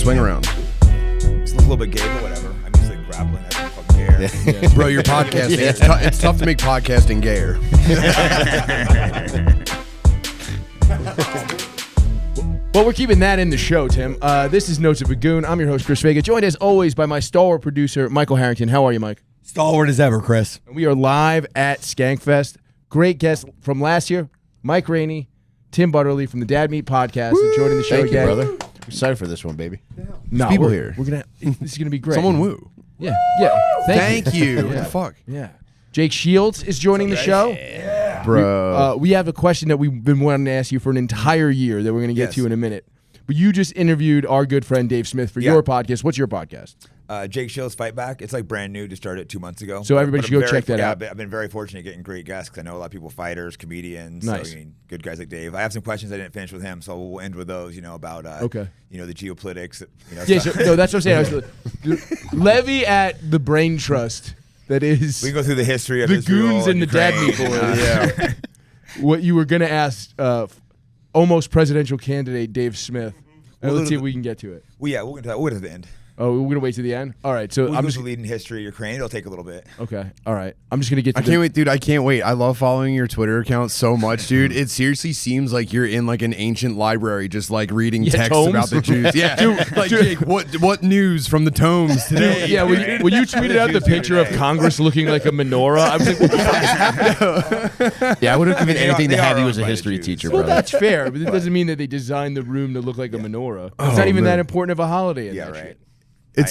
swing around. It's a little bit gay, but whatever. I'm just like grappling. That's fucking gay. Yeah. Bro, you're podcasting. It's tough to make podcasting gayer. Well, we're keeping that in the show, Tim. This is Notes of a Goon. I'm your host, Chris Faga, joined as always by my stalwart producer, Michael Harrington. How are you, Mike? Stalwart as ever, Chris. And we are live at Skankfest. Great guest from last year, Mike Rainey, Tim Butterly from the Dad Meat Podcast, joining the show Thank again. you, brother. I'm excited for this one, baby. No, people here. We're gonna. This is gonna be great. Someone woo. Yeah. Thank you. What the fuck? Yeah. Jake Shields is joining the show. Bro. We have a question that we've been wanting to ask you for an entire year that we're going to get to in a minute. But you just interviewed our good friend Dave Smith for your podcast. What's your podcast? Jake Shields Fight Back. It's like brand new. Just started 2 months ago. So everybody should go check that out. I've been very fortunate getting great guests because I know a lot of people, fighters, comedians. Nice. So, good guys like Dave. I have some questions I didn't finish with him, so we'll end with those. About the geopolitics. No, that's what I'm saying. Levy at the brain trust. That is. We can go through the history of the Israel goons and the Dad Meat Boys. Yeah. What you were going to ask almost presidential candidate Dave Smith. Let's see if we can get to it. We'll get to the end. Oh, we're going to wait to the end? All right. So I'm just leading history of Ukraine. It'll take a little bit. Okay. All right. I'm just going to get to I can't wait, dude. I can't wait. I love following your Twitter account so much, dude. It seriously seems like you're in like an ancient library just like reading texts tomes? about the Jews. Yeah. Jake, what news from the tomes today? Yeah, when you tweeted out the picture of Congress looking like a menorah, I was like, what the fuck is happening? Yeah, I would have given anything to have you as a by the history Jews. teacher, Well, brother. that's fair, but it doesn't mean that they designed the room to look like a menorah. It's Oh, not even man. that important of a holiday in Yeah, that right. shit.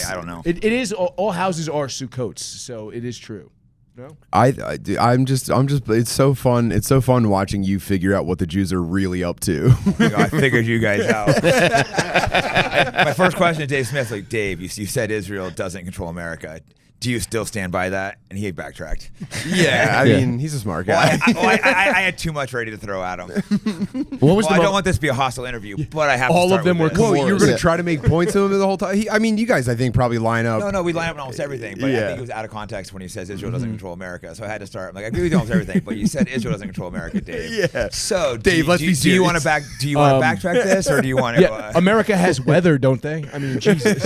I don't know. It is, all houses are Sukkots, so it is true. No? I'm just. It's so fun. It's so fun watching you figure out what the Jews are really up to. I figured you guys out. My first question to Dave Smith, like, Dave, you said Israel doesn't control America. Do you still stand by that? And he backtracked. Yeah, I mean, he's a smart guy. I had too much ready to throw at him. What was I don't want this to be a hostile interview, but I have to All start of them with were this. Whoa, you were going to Yeah. try to make points to him the whole time? I mean, you guys, I think, probably line up. No, we line up on almost everything, but I think it was out of context when he says Israel doesn't control America. So I had to start. I'm like, I agree with you on almost everything, but you said Israel doesn't control America, Dave. Yeah. So, Dave, let's be do you want serious. to backtrack this, or do you want to? Yeah, America has weather, don't they? I mean, Jesus.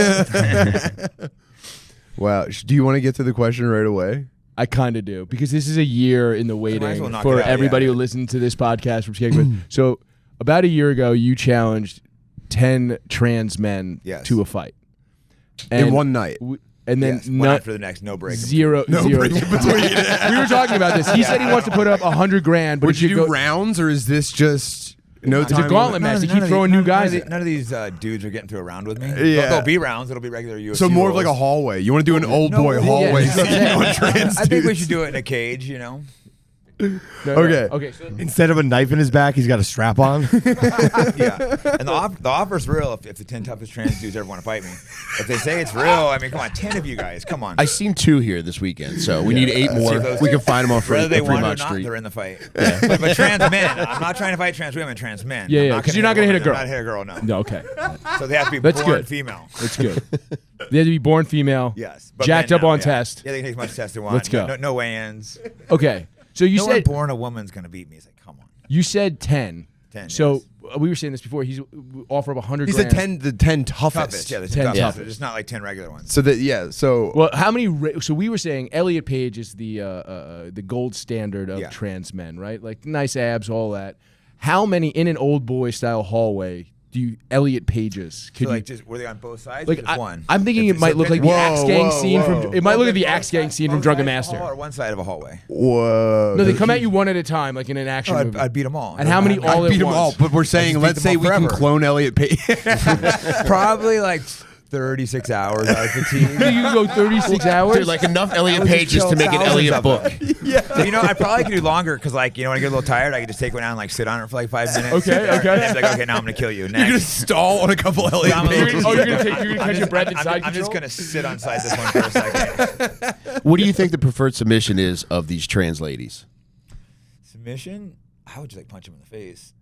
Wow. Do you want to get to the question right away? I kind of do, because this is a year in the waiting well knock for it out, everybody yeah. who listened to this podcast from Skankfest. So about a year ago, you challenged 10 trans men to a fight. In one night. And then one after the next, no break. Zero break in between. We were talking about this. He said he wants to put up $100,000, but Would if you you do go, rounds, or is this just no it's time? a gauntlet match. They keep throwing new guys in. None of these dudes are getting to a round with me. Yeah. There'll be rounds. It'll be regular UFC. So more of like a rules. hallway. You want to do an old boy hallway yeah. scene on trans I think we dudes. should do it in a cage. Okay. Okay. So Instead of a knife in his back, he's got a strap on. Yeah. And the offer's real if the 10 toughest trans dudes ever want to fight me. If they say it's real, I mean, come on, 10 of you guys, come on. I seen 2 here this weekend, so we need 8 more. those We can find them on Whether they want it or Fremont not, Street. they're in the fight. But trans men, I'm not trying to fight trans women, trans men. Yeah, I'm yeah, not 'cause gonna you're not gonna hit a woman, girl. I'm not hit a girl, no. no, okay. So they have to be That's born good. female. That's good. They have to be born female. Yes. But Jacked men up now, on yeah. test. Yeah, they can take as much test they want. Let's go. No weigh-ins. Okay. So you No one said born a woman's going to beat me. It's like, come on. you said 10. 10, So yes. we were saying this before. He's offer up $100,000. He said the 10 toughest. Toughest. Yeah, the 10 toughest. toughest. It's not like 10 regular ones. So so Well, how many? So we were saying Elliot Page is the gold standard of trans men, right? Like nice abs, all that. How many in an old boy style hallway do you Elliot Pages? Could So like, you? just were they on both sides? Like or just one. I'm thinking it might look like the Axe Gang scene from. It might look like the Axe Gang scene from Drunken Master. Or one side of a hallway. whoa. No, they come at you one at a time, like in an action movie. I'd beat them all. And how many all I at beat them all, once? but we're saying, just let's beat them say all we can forever. clone Elliot Page. Probably like 36 hours out of fatigue. You can go 36 hours. Dude, like enough Elliot I'll just Pages kill to make an thousands Elliot of book. them. I probably could do longer because, like, when I get a little tired, I could just take one down and like sit on it for like 5 minutes. Okay, okay. And it's like, okay, now I'm gonna kill you. You're gonna Next. stall on a couple Elliot I'm a little- Pages. Oh, you're gonna catch your breath inside I'm just control? gonna sit on side this one for a second. What do you think the preferred submission is of these trans ladies? Submission? I would just like punch him in the face.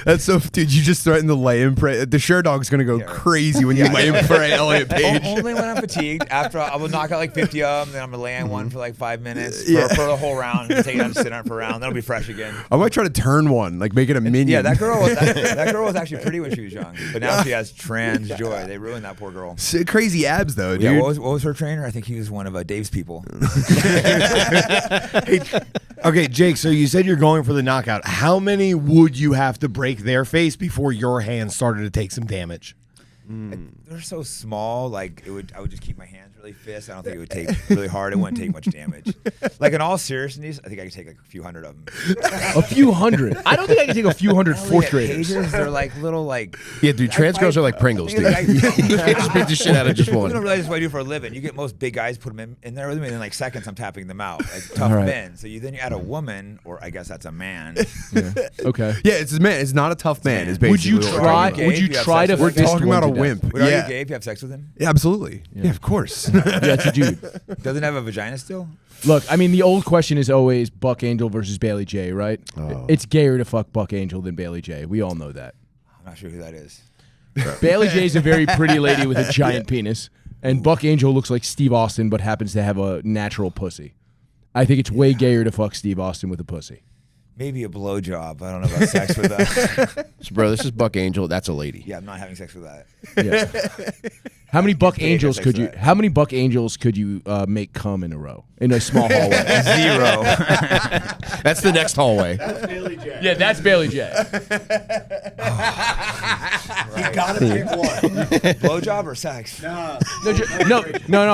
That's so, dude. You just threatened to lay him for the share dog's gonna go crazy when you lay him for Elliot Page. Only when I'm fatigued. After I will knock out like 50 of them, then I'm gonna lay on one for like 5 minutes for the whole round. And take it on, sit on it for a round. Then it'll be fresh again. I might try to turn one, like make it a minion. Yeah, that girl was actually pretty when she was young, but now she has trans joy. They ruined that poor girl. Crazy abs though, dude. Yeah, what was her trainer? I think he was one of Dave's people. Okay, Jake, so you said you're going for the knockout. How many would you have to break their face before your hands started to take some damage? They're so small, like I would just keep my hands really fist. I don't think it would take really hard. It wouldn't take much damage. Like in all seriousness, I think I could take like a few hundred of them. A few hundred? I don't think I can take a few hundred fourth graders. Pages, they're like little like. Yeah, dude, trans girls are like Pringles, dude. You can't just beat the shit out of just You one. don't realize what I do for a living. You get most big guys, put them in there with me, and in like seconds I'm tapping them out, like tough All right. men. So then you add a woman, or I guess that's a man. Okay. Yeah, it's a man. It's not a tough man. It's Would you basically what we're try? talking about. Would you try to? We're fist talking one about a to death? wimp. But are you Yeah. gay if you have sex with him? Yeah, absolutely. Yeah, of course. Yeah, it's a dude. Doesn't have a vagina still? Look, I mean, the old question is always Buck Angel versus Bailey J, right? Oh. It's gayer to fuck Buck Angel than Bailey J. We all know that. I'm not sure who that is. Bailey J is a very pretty lady with a giant penis, and Buck Angel looks like Steve Austin but happens to have a natural pussy. I think it's way gayer to fuck Steve Austin with a pussy. Maybe a blowjob. I don't know about sex with that. So, bro, this is Buck Angel. That's a lady. Yeah, I'm not having sex with that. Yeah. How many Buck Dave Angels has could sex you? with that. How many Buck Angels could you make come in a row in a small hallway? 0. That's the next hallway. Yeah, that's Bailey J. You gotta pick one. Blowjob or sex? No,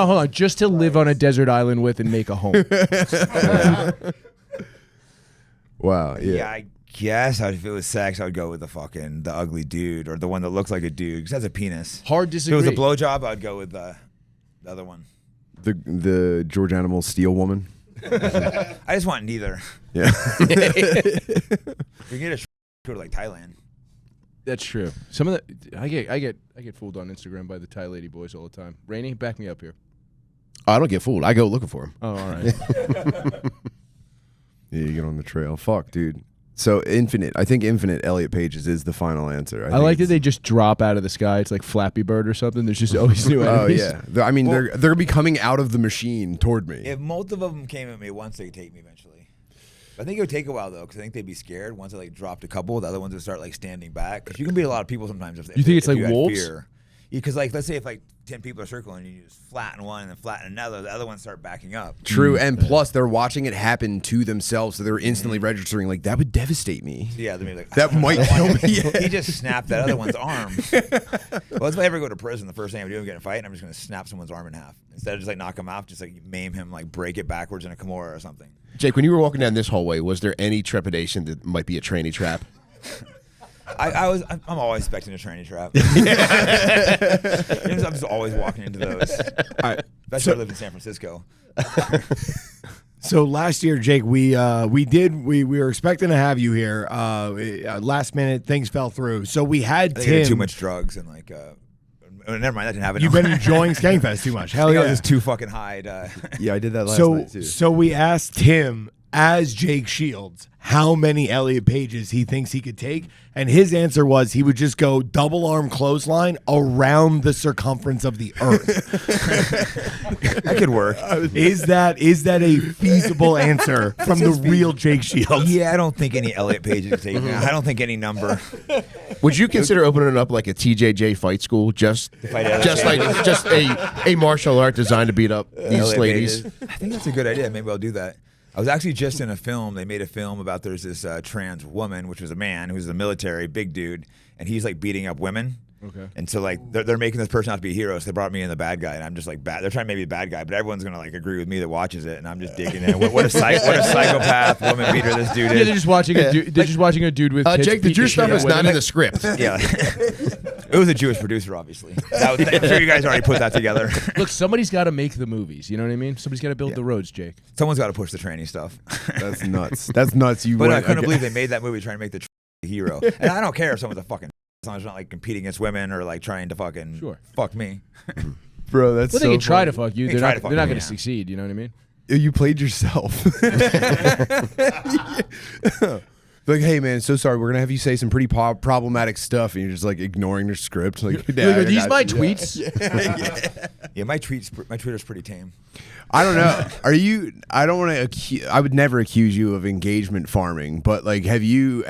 hold on. Just to live on a desert island with and make a home. Wow. Yeah, Yeah. I guess if it was sex, I would go with the ugly dude or the one that looks like a dude because that's a penis. Hard If it disagree. was a blowjob, I'd go with the other one. The George Animal Steel woman. I just want neither. Yeah. We can get a go to like Thailand. That's true. Some of the I get fooled on Instagram by the Thai lady boys all the time. Rainey, back me up here. I don't get fooled. I go looking for him. Oh, all right. Yeah, you get on the trail. Fuck, dude. So I think Infinite Elliot Pages is the final answer. I like that they just drop out of the sky. It's like Flappy Bird or something. There's just always new Oh enemies. yeah. I mean, they're gonna be coming out of the machine toward me. If multiple of them came at me once, they'd take me eventually. I think it would take a while though, because I think they'd be scared. Once I like dropped a couple, the other ones would start like standing back. Because you can beat a lot of people sometimes. If You think it's if like you had wolves? fear. Because like let's say if like 10 people are circling, and you just flatten one and then flatten another, the other ones start backing up. True, and plus they're watching it happen to themselves, so they're instantly registering like that would devastate me. Yeah, they'd be like That might kill me. Yeah. He just snapped that other one's arm. Well, if I ever go to prison, the first thing I'm doing is get in a fight, and I'm just going to snap someone's arm in half. Instead of just like knock him off, just like maim him, like break it backwards in a Kimura or something. Jake, when you were walking down this hallway, was there any trepidation that might be a tranny trap? I'm always expecting a tranny trap. I'm just always walking into those. Especially I lived in San Francisco. So last year, Jake, we were expecting to have you here. Last minute, things fell through. So we had I think I did Tim. too much drugs and like. Never mind, that didn't happen. You've been enjoying Skankfest too much. Hell I yeah! was just too fucking high. Yeah, I did that last night too. So we asked Tim as Jake Shields how many Elliot Pages he thinks he could take, and his answer was he would just go double arm clothesline around the circumference of the earth. That could work. Is that a feasible answer from the real Jake Shields? Yeah, I don't think any Elliot Pages could take me. I don't think any number. Would you consider opening it up like a TJJ fight school, just a martial art designed to beat up these Elliot ladies? Pages. I think that's a good idea. Maybe I'll do that. I was actually just in a film. They made a film about there's this trans woman, which was a man who's in the military, big dude, and he's like beating up women. Okay. And so like they're making this person out to be a hero. So they brought me in the bad guy, and I'm just like bad. They're trying to make me the bad guy, but everyone's gonna like agree with me that watches it, and I'm just digging in. What a psychopath woman beater this dude is. Yeah, they're just watching a dude. They're just watching a dude with. tits Jake, beat the Jewish shit stuff out is of not women. in the script. Yeah. It was a Jewish producer, obviously. I'm sure you guys already put that together. Look, somebody's got to make the movies. You know what I mean? Somebody's got to build the roads, Jake. Someone's got to push the tranny stuff. That's nuts. That's nuts. But I couldn't believe they made that movie trying to make the hero. And I don't care if someone's a fucking as long as it's not like competing against women or like trying to fucking fuck me. Bro, that's Well, they so can try to funny. fuck you. They They're try not. to fuck They're not me, going to yeah. succeed. You know what I mean? You played yourself. Like, hey man, so sorry, we're gonna have you say some pretty problematic stuff, and you're just like ignoring your script. Like, Are these my tweets? Yeah, my Twitter's pretty tame. I don't know. Are you? I don't want to. I would never accuse you of engagement farming, but like, have you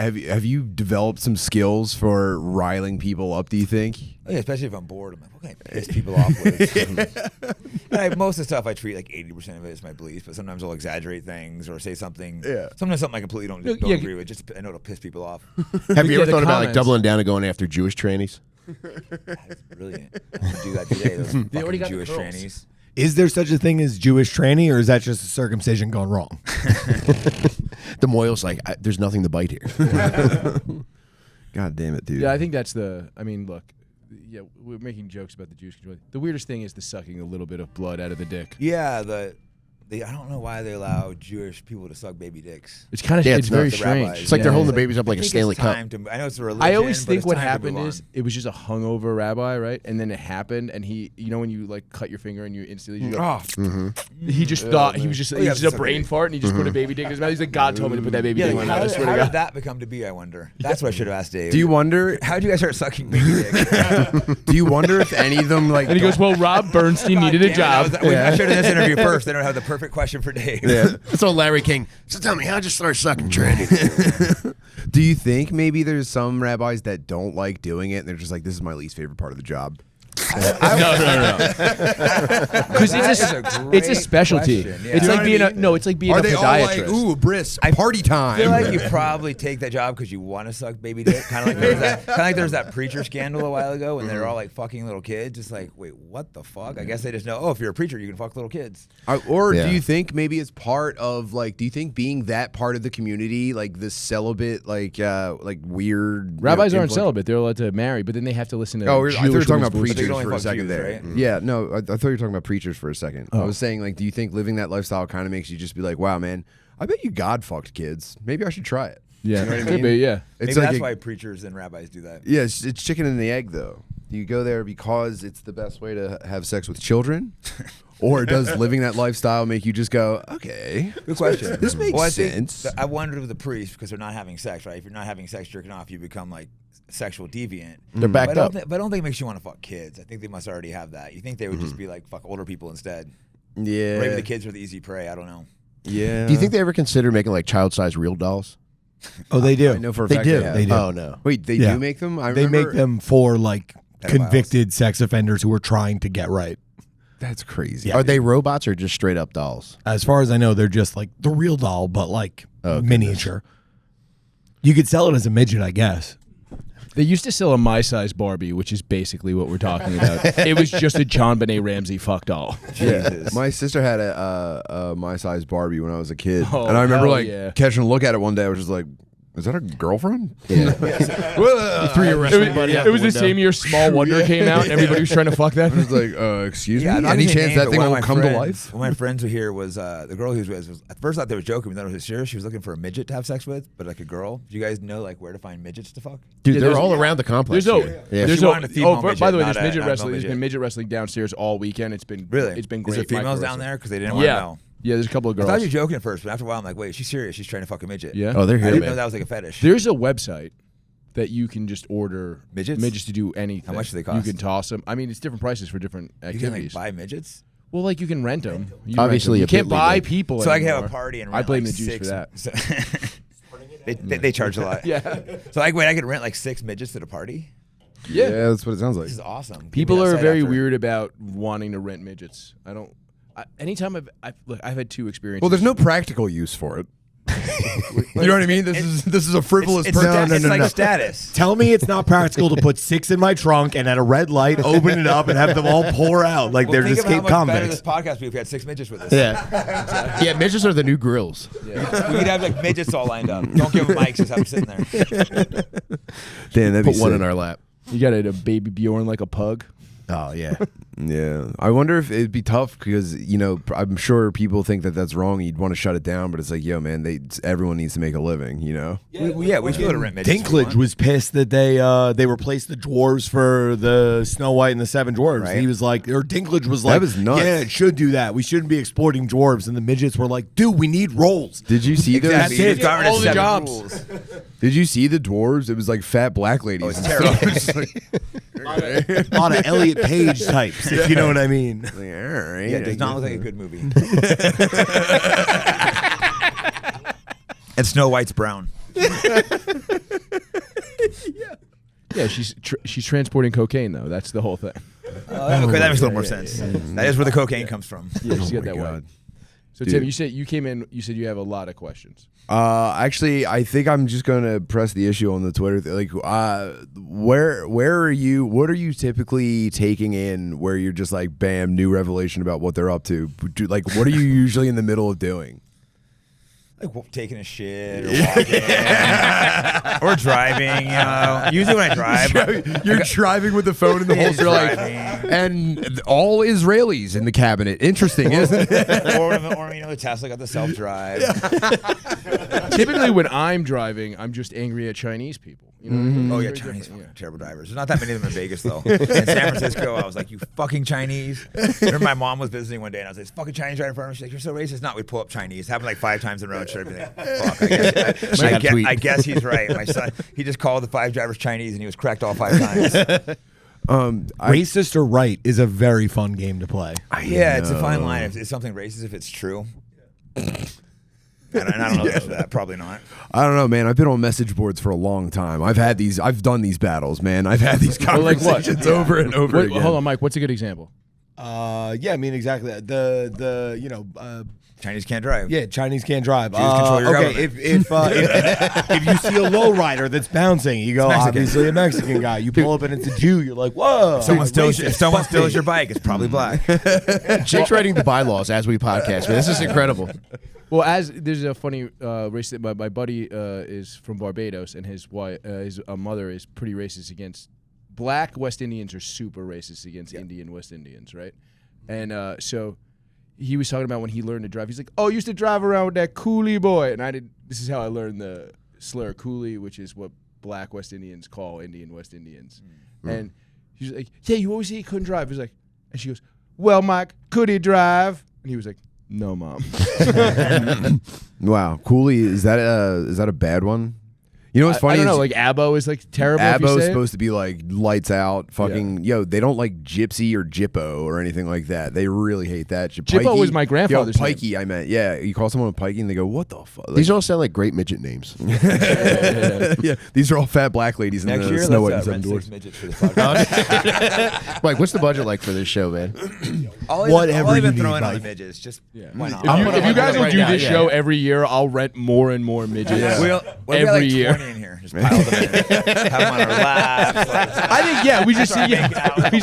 developed some skills for riling people up? Do you think? Oh, yeah, especially if I'm bored, I'm like, what can I piss people off with? And most of the stuff I treat like 80% of it is my beliefs, but sometimes I'll exaggerate things or say something. Yeah. Sometimes something I completely don't agree with. Just I know it'll piss people off. Have you Yeah, ever the thought about like comments. doubling down and going after Jewish trannies? That's brilliant. I'm gonna do that today. Those They already fucking got the Jewish girls. trannies. Is there such a thing as Jewish tranny, or is that just a circumcision gone wrong? The Moyle's like, there's nothing to bite here. God damn it, dude. Yeah, I think that's the. I mean, look. Yeah, we're making jokes about the Jewish control. The weirdest thing is the sucking a little bit of blood out of the dick. Yeah, I don't know why they allow Jewish people to suck baby dicks. It's kind of Yeah, it's it's very nuts. The strange. rabbis. It's like they're holding the babies up like I a think Stanley it's Cup. time I know it's a religion. I always but think it's what time to happened move is on. it was just a hungover rabbi, right? And then it happened, and he, you know, when you like cut your finger and you instantly, you go, he just thought he was just yeah, a it's brain okay. fart, and he just put a baby dick in his mouth. He's like, God told me to put that baby Yeah, dick in like, my mouth. I swear to how God. did that become to be? I wonder. That's what I should have asked Dave. Do you wonder? How did you guys start sucking baby dick? Do you wonder if any of them like? And he goes, well, Rob Bernstein needed a job. I should have done this interview first. Then I have the perfect question for Dave. Yeah. So Larry King. So tell me, how'd you start sucking trannies? Do you think maybe there's some rabbis that don't like doing it, and they're just like, this is my least favorite part of the job? No. Because it's a specialty. question, yeah. It's You know like what being I a no. It's like being Are a they all like, podiatrist. ooh, bris, party time? I feel like you probably take that job because you want to suck baby dick. Kind of like there was that preacher scandal a while ago when they were all like fucking little kids. Just like, wait, what the fuck? I guess they just know. Oh, if you're a preacher, you can fuck little kids. Or Yeah. do you think maybe it's part of like? Do you think being that part of the community, like this celibate, like weird Rabbis aren't influence- celibate; they're allowed to marry, but then they have to listen to. Oh, I thought you were Jewish talking about women's But they preachers can only for a fuck second Jews, there. right? Yeah, no, I thought you were talking about preachers for a second. Oh. I was saying, like, do you think living that lifestyle kind of makes you just be like, wow, man, I bet you God fucked kids. Maybe I should try it. Yeah, You know what I could mean? be. Yeah. It's Maybe like that's a- why preachers and rabbis do that. Yeah, it's chicken and the egg, though. Do you go there because it's the best way to have sex with children? Or does living that lifestyle make you just go, okay, Good question. this makes I think sense. I wondered with the priests because they're not having sex, right? If you're not having sex jerking off, you become like sexual deviant. They're backed up. But I don't think it makes you want to fuck kids. I think they must already have that. You think they would just be like fuck older people instead? Yeah. Maybe the kids are the easy prey. I don't know. Yeah. Do you think they ever consider making like child-sized real dolls? Oh, they do. I know for a they fact do. they have. They do. Oh no. Wait, they Yeah. do make them? I They remember, make them for like Pedophiles. convicted sex offenders who are trying to get right. That's crazy. Are they robots or just straight up dolls? As far as I know, they're just like the real doll, but like Oh, miniature. You could sell it as a midget, I guess. They used to sell a my size Barbie, which is basically what we're talking about. It was just a John Benet Ramsey fuck doll. Jesus. My sister had a my size Barbie when I was a kid, Oh, and I remember hell like yeah. catching a look at it one day. I was just like, "Is that a girlfriend?" Yeah. Threw your wrestling buddy out. It was the same year Small Wonder came out, and everybody was trying to fuck that. I was like, "Excuse Yeah, I'm me? not Any gonna say chance names, that but thing one of will my come to friends- life?" One of my friends who here was the girl he was with. Was, at first, I thought they were joking. We thought it was serious. She was looking for a midget to have sex with, but like a girl. Do you guys know like where to find midgets to fuck? Dude, Yeah, they're there's- all around the complex. There's here. there's She wanted a female by the midget, way, not there's a- midget not a wrestling. There's midget. been midget wrestling downstairs all weekend. It's been Really? It's been Is great. there females micro down wrestling. there because they didn't want to Yeah, know? yeah. There's a couple of I girls. thought you were joking at first, but after a while, I'm like, wait, she's serious. She's trying to fuck a midget. Yeah. Oh, they're I here, didn't know man. that was like a fetish. There's a website that you can just order Midgets? to do anything. How much do they You cost? can toss them. I mean, it's different prices for different You can activities. like buy midgets. Well, like you can rent them. Obviously, you a can't bit buy legal. people. So I can have a anymore. party and I rent blame like the Jews 6 for that. they charge a lot. Yeah, So like, wait, I could rent like 6 midgets at a party. yeah. that's what it sounds like. This is awesome. Give me People that are site very after. weird about wanting to rent midgets. I don't. Anytime I've had 2 experiences. Well, there's no practical use for it. You know what I mean? This is a frivolous. It's, purchase. it's like status. Tell me it's not practical to put 6 in my trunk and at a red light, open it up and have them all pour out like Well, they're think of how escape much better this convicts. podcast would be if we had 6 midgets with us. Yeah. Yeah, midgets are the new grills. We could have like midgets all lined up. Don't give them mics, just have them sitting there. Damn, that'd Put be one sick. in our lap. You got a baby Bjorn like a pug. Oh yeah. Yeah, I wonder if it'd be tough because I'm sure people think that that's wrong. You'd want to shut it down, but it's like, yo, man, everyone needs to make a living. We should go to rent midgets. Dinklage was pissed that they replaced the dwarves for the Snow White and the Seven Dwarves. Right. He was like, or Dinklage was like, That was nuts. yeah, it should do that. We shouldn't be exploiting dwarves. And the midgets were like, dude, we need roles. Did you see those? Exactly. That's it. Got rid of All the 7 jobs. rules. Did you see the dwarves? It was like fat black ladies. Oh, it's and terrible. stuff. It's like, A lot of Elliot Page types, if you know what I mean. all right, Yeah, it does not look like a good movie. And Snow White's brown. Yeah, she's transporting cocaine though. That's the whole thing. Okay, that makes a little more sense. That is where the cocaine comes from. Yeah, she's got my that God. white. So Dude. Tim, you said you came in. You said you have a lot of questions. Actually, I think I'm just gonna press the issue on the Twitter. Where are you? What are you typically taking in? Where you're just like, bam, new revelation about what they're up to. Like, what are you usually in the middle of doing? Like taking a shit or walking or driving, Usually when I drive, You're driving with the phone in the holster, like, and all Israelis in the cabinet. Interesting, isn't it? or the Tesla got the self-drive. Typically, when I'm driving, I'm just angry at Chinese people. Oh yeah, Chinese fucking terrible drivers. There's not that many of them in Vegas though. In San Francisco, I was like, you fucking Chinese. Remember my mom was visiting one day and I was like, this fucking Chinese right in front of me. She's like, you're so racist. Not, we pull up Chinese. Happened like 5 times in a row. Fuck, I guess he's right. My son, he just called the 5 drivers Chinese and he was correct all 5 times. Racist or right is a very fun game to play. Yeah, it's a fine line. If it's something racist, if it's true. And I don't know the answer to that. Probably not. I don't know, man. I've been on message boards for a long time. I've done these battles, man. I've had these conversations over and over again. Hold on, Mike. What's a good example? Yeah, I mean exactly. Chinese can't drive. Yeah, Chinese can't drive. Jews control your okay, if you see a lowrider that's bouncing, you go, obviously a Mexican guy. You pull up and it's a Jew. You're like, whoa. If someone steals your bike, it's probably black. Jake's writing the bylaws as we podcast, man. This is incredible. Well, there's a funny race that my buddy is from Barbados, and his mother is pretty racist against black West Indians. Are super racist against Indian West Indians, right? And so he was talking about when he learned to drive. He's like, "Oh, I used to drive around with that coolie boy," and I did. This is how I learned the slur coolie, which is what black West Indians call Indian West Indians. And he's like, "Yeah, you always say he couldn't drive." He's like, and she goes, "Well, Mike, could he drive?" And he was like, "No, Mom." Wow, Cooley, is that a bad one? You know what's funny? I don't know. Like Abo is like terrible. Abo is is supposed to be like lights out. Fucking they don't like gypsy or jippo or anything like that. They really hate that. Jippo was my grandfather's name. Pikey, I meant. Yeah, you call someone a pikey and they go, "What the fuck?" Like, These all sound like great midget names. yeah, these are all fat black ladies in Next the year, Snow let's White and rent 6 Seven Dwarfs. midgets for the podcast. Mike, what's the budget like for this show, man? I'll even you throw need, in on the Mike. midgets. Just why not? If you guys will right do now, this yeah. show every year, I'll rent more and more midgets. We'll every get like year. 20 in here. Just pile them in. Have them on our laps. I think we just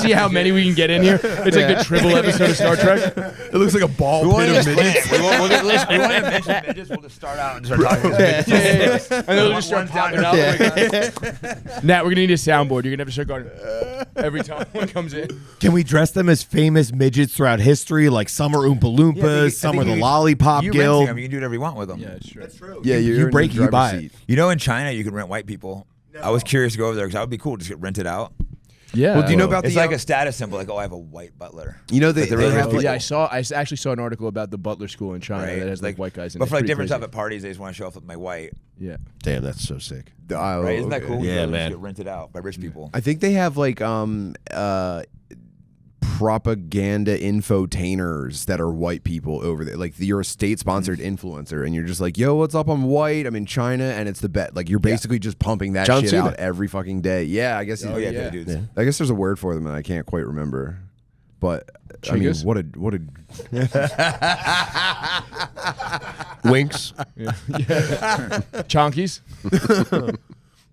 see how many we can get in here. It's like the Tribble episode of Star Trek. It looks like a ball pit of midgets. We won't even mention midgets. We'll just start out and start talking about midgets. And they'll just start popping out. Nat, we're gonna need a soundboard. You're gonna have to start going every time one comes in. Can we dress them as famous midgets throughout history? Like some are Oompa Loompas, some are the Lollipop You Guild. them, you can do whatever you want with them. Yeah, it's true. That's true. Yeah, you break it, you buy it. You know, in China, you can rent white people. I was curious to go over there because that would be cool to just get rented out. Yeah. Well, do you know about It's the like a status symbol, like, oh, I have a white butler. You know they have like, I actually saw an article about the Butler School in China that has like white guys in it. But for like Pretty different crazy. stuff at parties, they just want to show off with my white. Yeah. Damn, that's so sick. Right? Isn't that cool? Yeah, You man. Get rented out by rich people. I think they have like propaganda infotainers that are white people over there. Like you're a state-sponsored influencer, and you're just like, "Yo, what's up? I'm white. I'm in China, and it's the bet." Like you're basically just pumping that John shit Cena. out every fucking day. Yeah, I guess. Oh, yeah, dudes. Yeah. I guess there's a word for them, and I can't quite remember. But I mean, Chingas? what a Winks. Chonkies.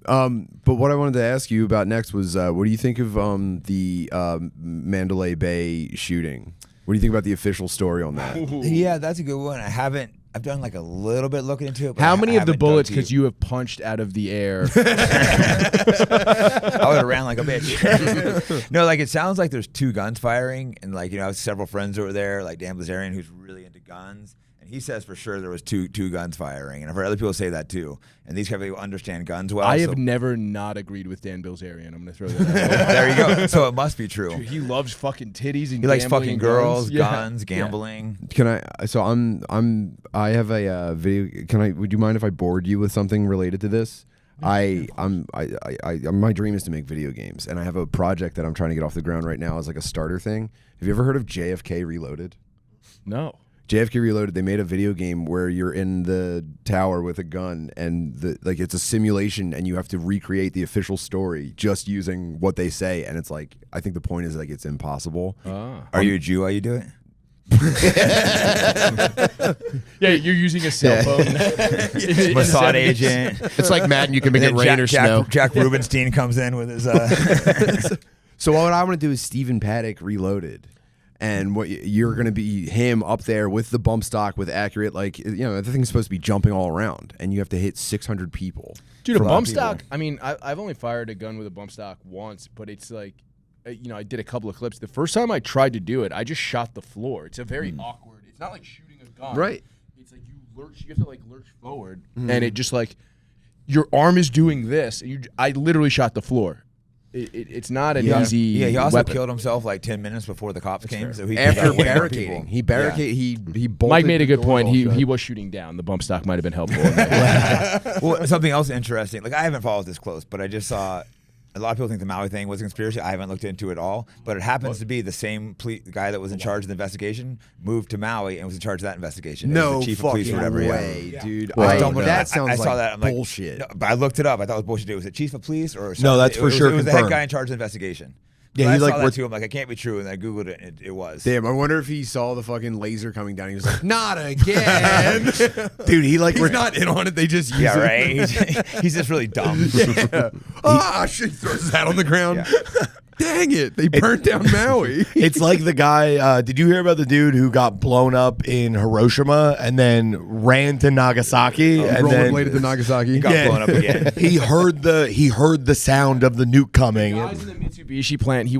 But what I wanted to ask you about next was, what do you think of the Mandalay Bay shooting? What do you think about the official story on that? Yeah, that's a good one. I haven't I've done like a little bit looking into it. But How many of the haven't bullets dug could deep. you have punched out of the air? I would have ran like a bitch. No, like it sounds like there's 2 guns firing, and like I have several friends over there, like Dan Blazarian, who's really into guns, and he says for sure there was two guns firing, and I've heard other people say that too. And these people understand guns well. I have never not agreed with Dan Bilzerian. I'm gonna throw that out. There you go. So it must be true. Dude, he loves fucking titties and He likes gambling fucking and girls, guns. guns, gambling. Can I? So I have a video. Can I? Would you mind if I bored you with something related to this? My dream is to make video games, and I have a project that I'm trying to get off the ground right now as like a starter thing. Have you ever heard of JFK Reloaded? No. JFK Reloaded, they made a video game where you're in the tower with a gun, and it's a simulation, and you have to recreate the official story just using what they say. And it's like, I think the point is like it's impossible. Are you a Jew while you do it? Yeah, you're using a cell phone. Mossad agent. It's like Madden. You can make it And rain or snow. Jack Rubenstein comes in with his. So what I want to do is Stephen Paddock Reloaded. And what you're going to be him up there with the bump stock with accurate, the thing's supposed to be jumping all around, and you have to hit 600 people. Dude, a For bump people. stock. I mean, I've only fired a gun with a bump stock once, but it's like, I did a couple of clips. The first time I tried to do it, I just shot the floor. It's a very awkward. It's not like shooting a gun. Right. It's like you lurch. You have to like lurch forward, and it just like your arm is doing this. And I literally shot the floor. It's not an easy. Yeah, he also weapon. killed himself like 10 minutes before the cops came. So he After got away from barricading, people. he barricaded. He bolted Mike made a the good door point. all He shut. was shooting down. The bump stock might have been helpful. Well, something else interesting. Like I haven't followed this close, but I just saw a lot of people think the Maui thing was a conspiracy. I haven't looked into it at all, but it happens to be the same guy that was in charge of the investigation moved to Maui and was in charge of that investigation. It was No the chief of police or fucking whatever. way, dude. Well, I I stumbled that on it. sounds I saw like that. I'm like, bullshit. no, but I looked it up. I thought it was bullshit. Was it chief of police or something? No, that's for sure It was the head confirmed. guy in charge of the investigation. Yeah, But he I like saw that too. I'm like, it can't be true. And I googled it, and it was. Damn, I wonder if he saw the fucking laser coming down. He was like, "Not again, dude. He like He's not in on it. They just use Yeah, it. right. He's just really dumb. Shit! Throws his hat on the ground. Dang it! They burnt down Maui. It's like the guy. Did you hear about the dude who got blown up in Hiroshima and then ran to Nagasaki and then rollerbladed to Nagasaki. Got blown up again. he heard the sound of the nuke coming. Guys in the Mitsubishi plant. He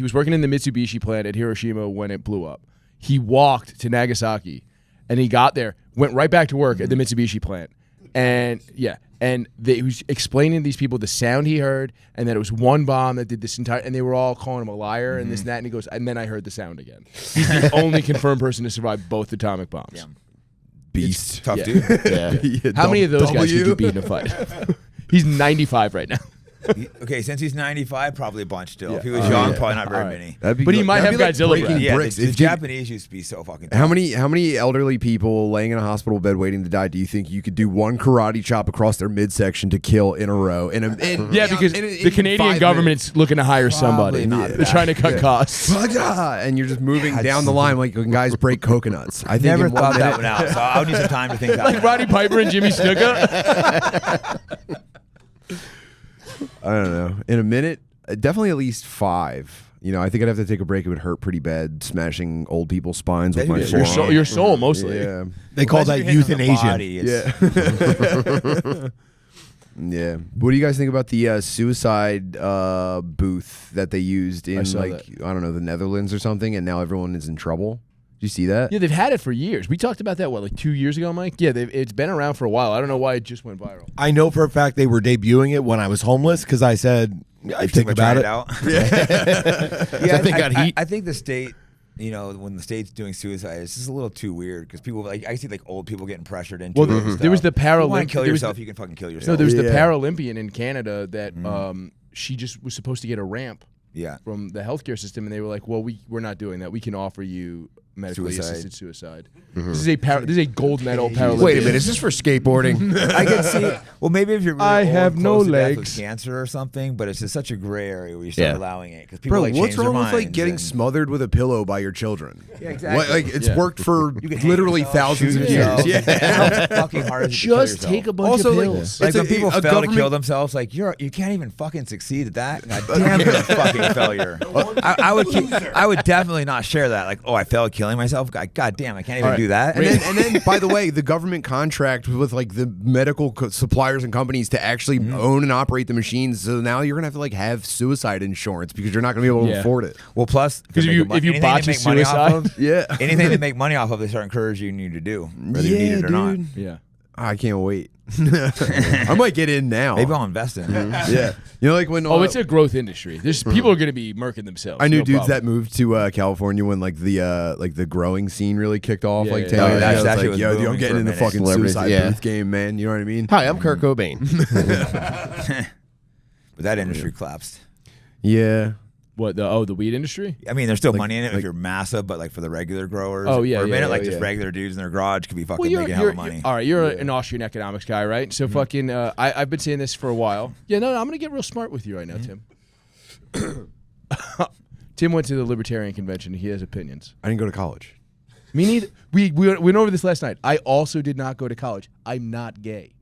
was working in the Mitsubishi plant at Hiroshima when it blew up. He walked to Nagasaki, and he got there, went right back to work at the Mitsubishi plant, and he was explaining to these people the sound he heard, and that it was one bomb that did this entire, and they were all calling him a liar and this and that, and he goes, and then I heard the sound again. He's the only confirmed person to survive both atomic bombs. Yeah. Beast. Tough dude. Yeah. How many of those guys could you beat in a fight? He's 95 right now. Okay, since he's 95, probably a bunch still. If he was young, probably not very many. That'd be But he good. might That'd have be Godzilla breaking breath. Yeah, bricks. the If you- Japanese used to be so fucking tough. How many elderly people laying in a hospital bed waiting to die do you think you could do one karate chop across their midsection to kill in a row? Yeah, because the Canadian government's looking to hire somebody. not They're that. trying to cut costs. and you're just moving down the line like when guys break coconuts. I think Never in 1 thought that minute- one out, so I would need some time to think that Like one Roddy out. Piper and Jimmy Snuka. I don't know. In a minute, definitely at least 5. I think I'd have to take a break. It would hurt pretty bad, smashing old people's spines with my Your Your forearm. soul, your soul mostly. Yeah. They call that Imagine you're hitting on the euthanasia. body, it's- Yeah. What do you guys think about the suicide booth that they used in saw I don't know, the Netherlands or something, and now everyone is in trouble? Did you see that? Yeah, they've had it for years. We talked about that, like 2 years ago, Mike? Yeah, it's been around for a while. I don't know why it just went viral. I know for a fact they were debuting it when I was homeless because I said I think We're about trying it. out. Yeah, they got heat. I think the state, when the state's doing suicide, it's just a little too weird because people, I see like old people getting pressured into Well, it. and there was stuff. the If you want Paralympic. to kill there was yourself, the- you can fucking kill yourself. No, there was the Yeah. Paralympian in Canada that she just was supposed to get a ramp yeah. from the healthcare system, and they were like, "Well, we're not doing that. We can offer you medically Suicide. assisted suicide." This is a gold medal Paralympian. Wait a minute, is this for skateboarding? I can see. Well, maybe if you're really I old, have close no to death with legs. cancer or something, but it's just such a gray area where you start Yeah. allowing it because people Bro, like what's change their wrong with minds getting and- smothered with a pillow by your children? Yeah, exactly. Like it's Yeah. worked for You can hang literally yourself, thousands shoot of yourself. years. Yeah. How fucking hard is it to kill Just yourself? take a bunch Also, of like, pills. Like It's when a people fail to government- kill themselves, like you can't even fucking succeed at that. God damn, you're a fucking failure. I would definitely not share that. Like, oh, I failed to killing myself. God damn, I can't even do that. And then, by the way, the government contract with like the medical suppliers and companies to actually own and operate the machines. So now you're gonna have to like have suicide insurance because you're not gonna be able to afford it. Well, plus because if you botch a suicide, anything they make money off of, they start encouraging you to do, whether you need it or not. Yeah. I can't wait. I might get in now. Maybe I'll invest in it. Yeah. You know, like when it's a growth industry. There's people are going to be murking themselves. I knew dudes that moved to California when like the growing scene really kicked off 10 years ago. That It's shit like, was yo, dude, I'm booming getting for in a the minute. fucking suicide booth game, man. You know what I mean? Hi, I'm Kurt Cobain. But that industry collapsed. Yeah. What the weed industry? I mean, there's still money in it if you're massive, but like for the regular growers, for a minute, just regular dudes in their garage could be fucking making hell of money. All right, you're an Austrian economics guy, right? So fucking, I've been saying this for a while. Yeah, no, I'm gonna get real smart with you right now, Tim. Tim went to the Libertarian Convention. He has opinions. I didn't go to college. Me neither. We went over this last night. I also did not go to college. I'm not gay.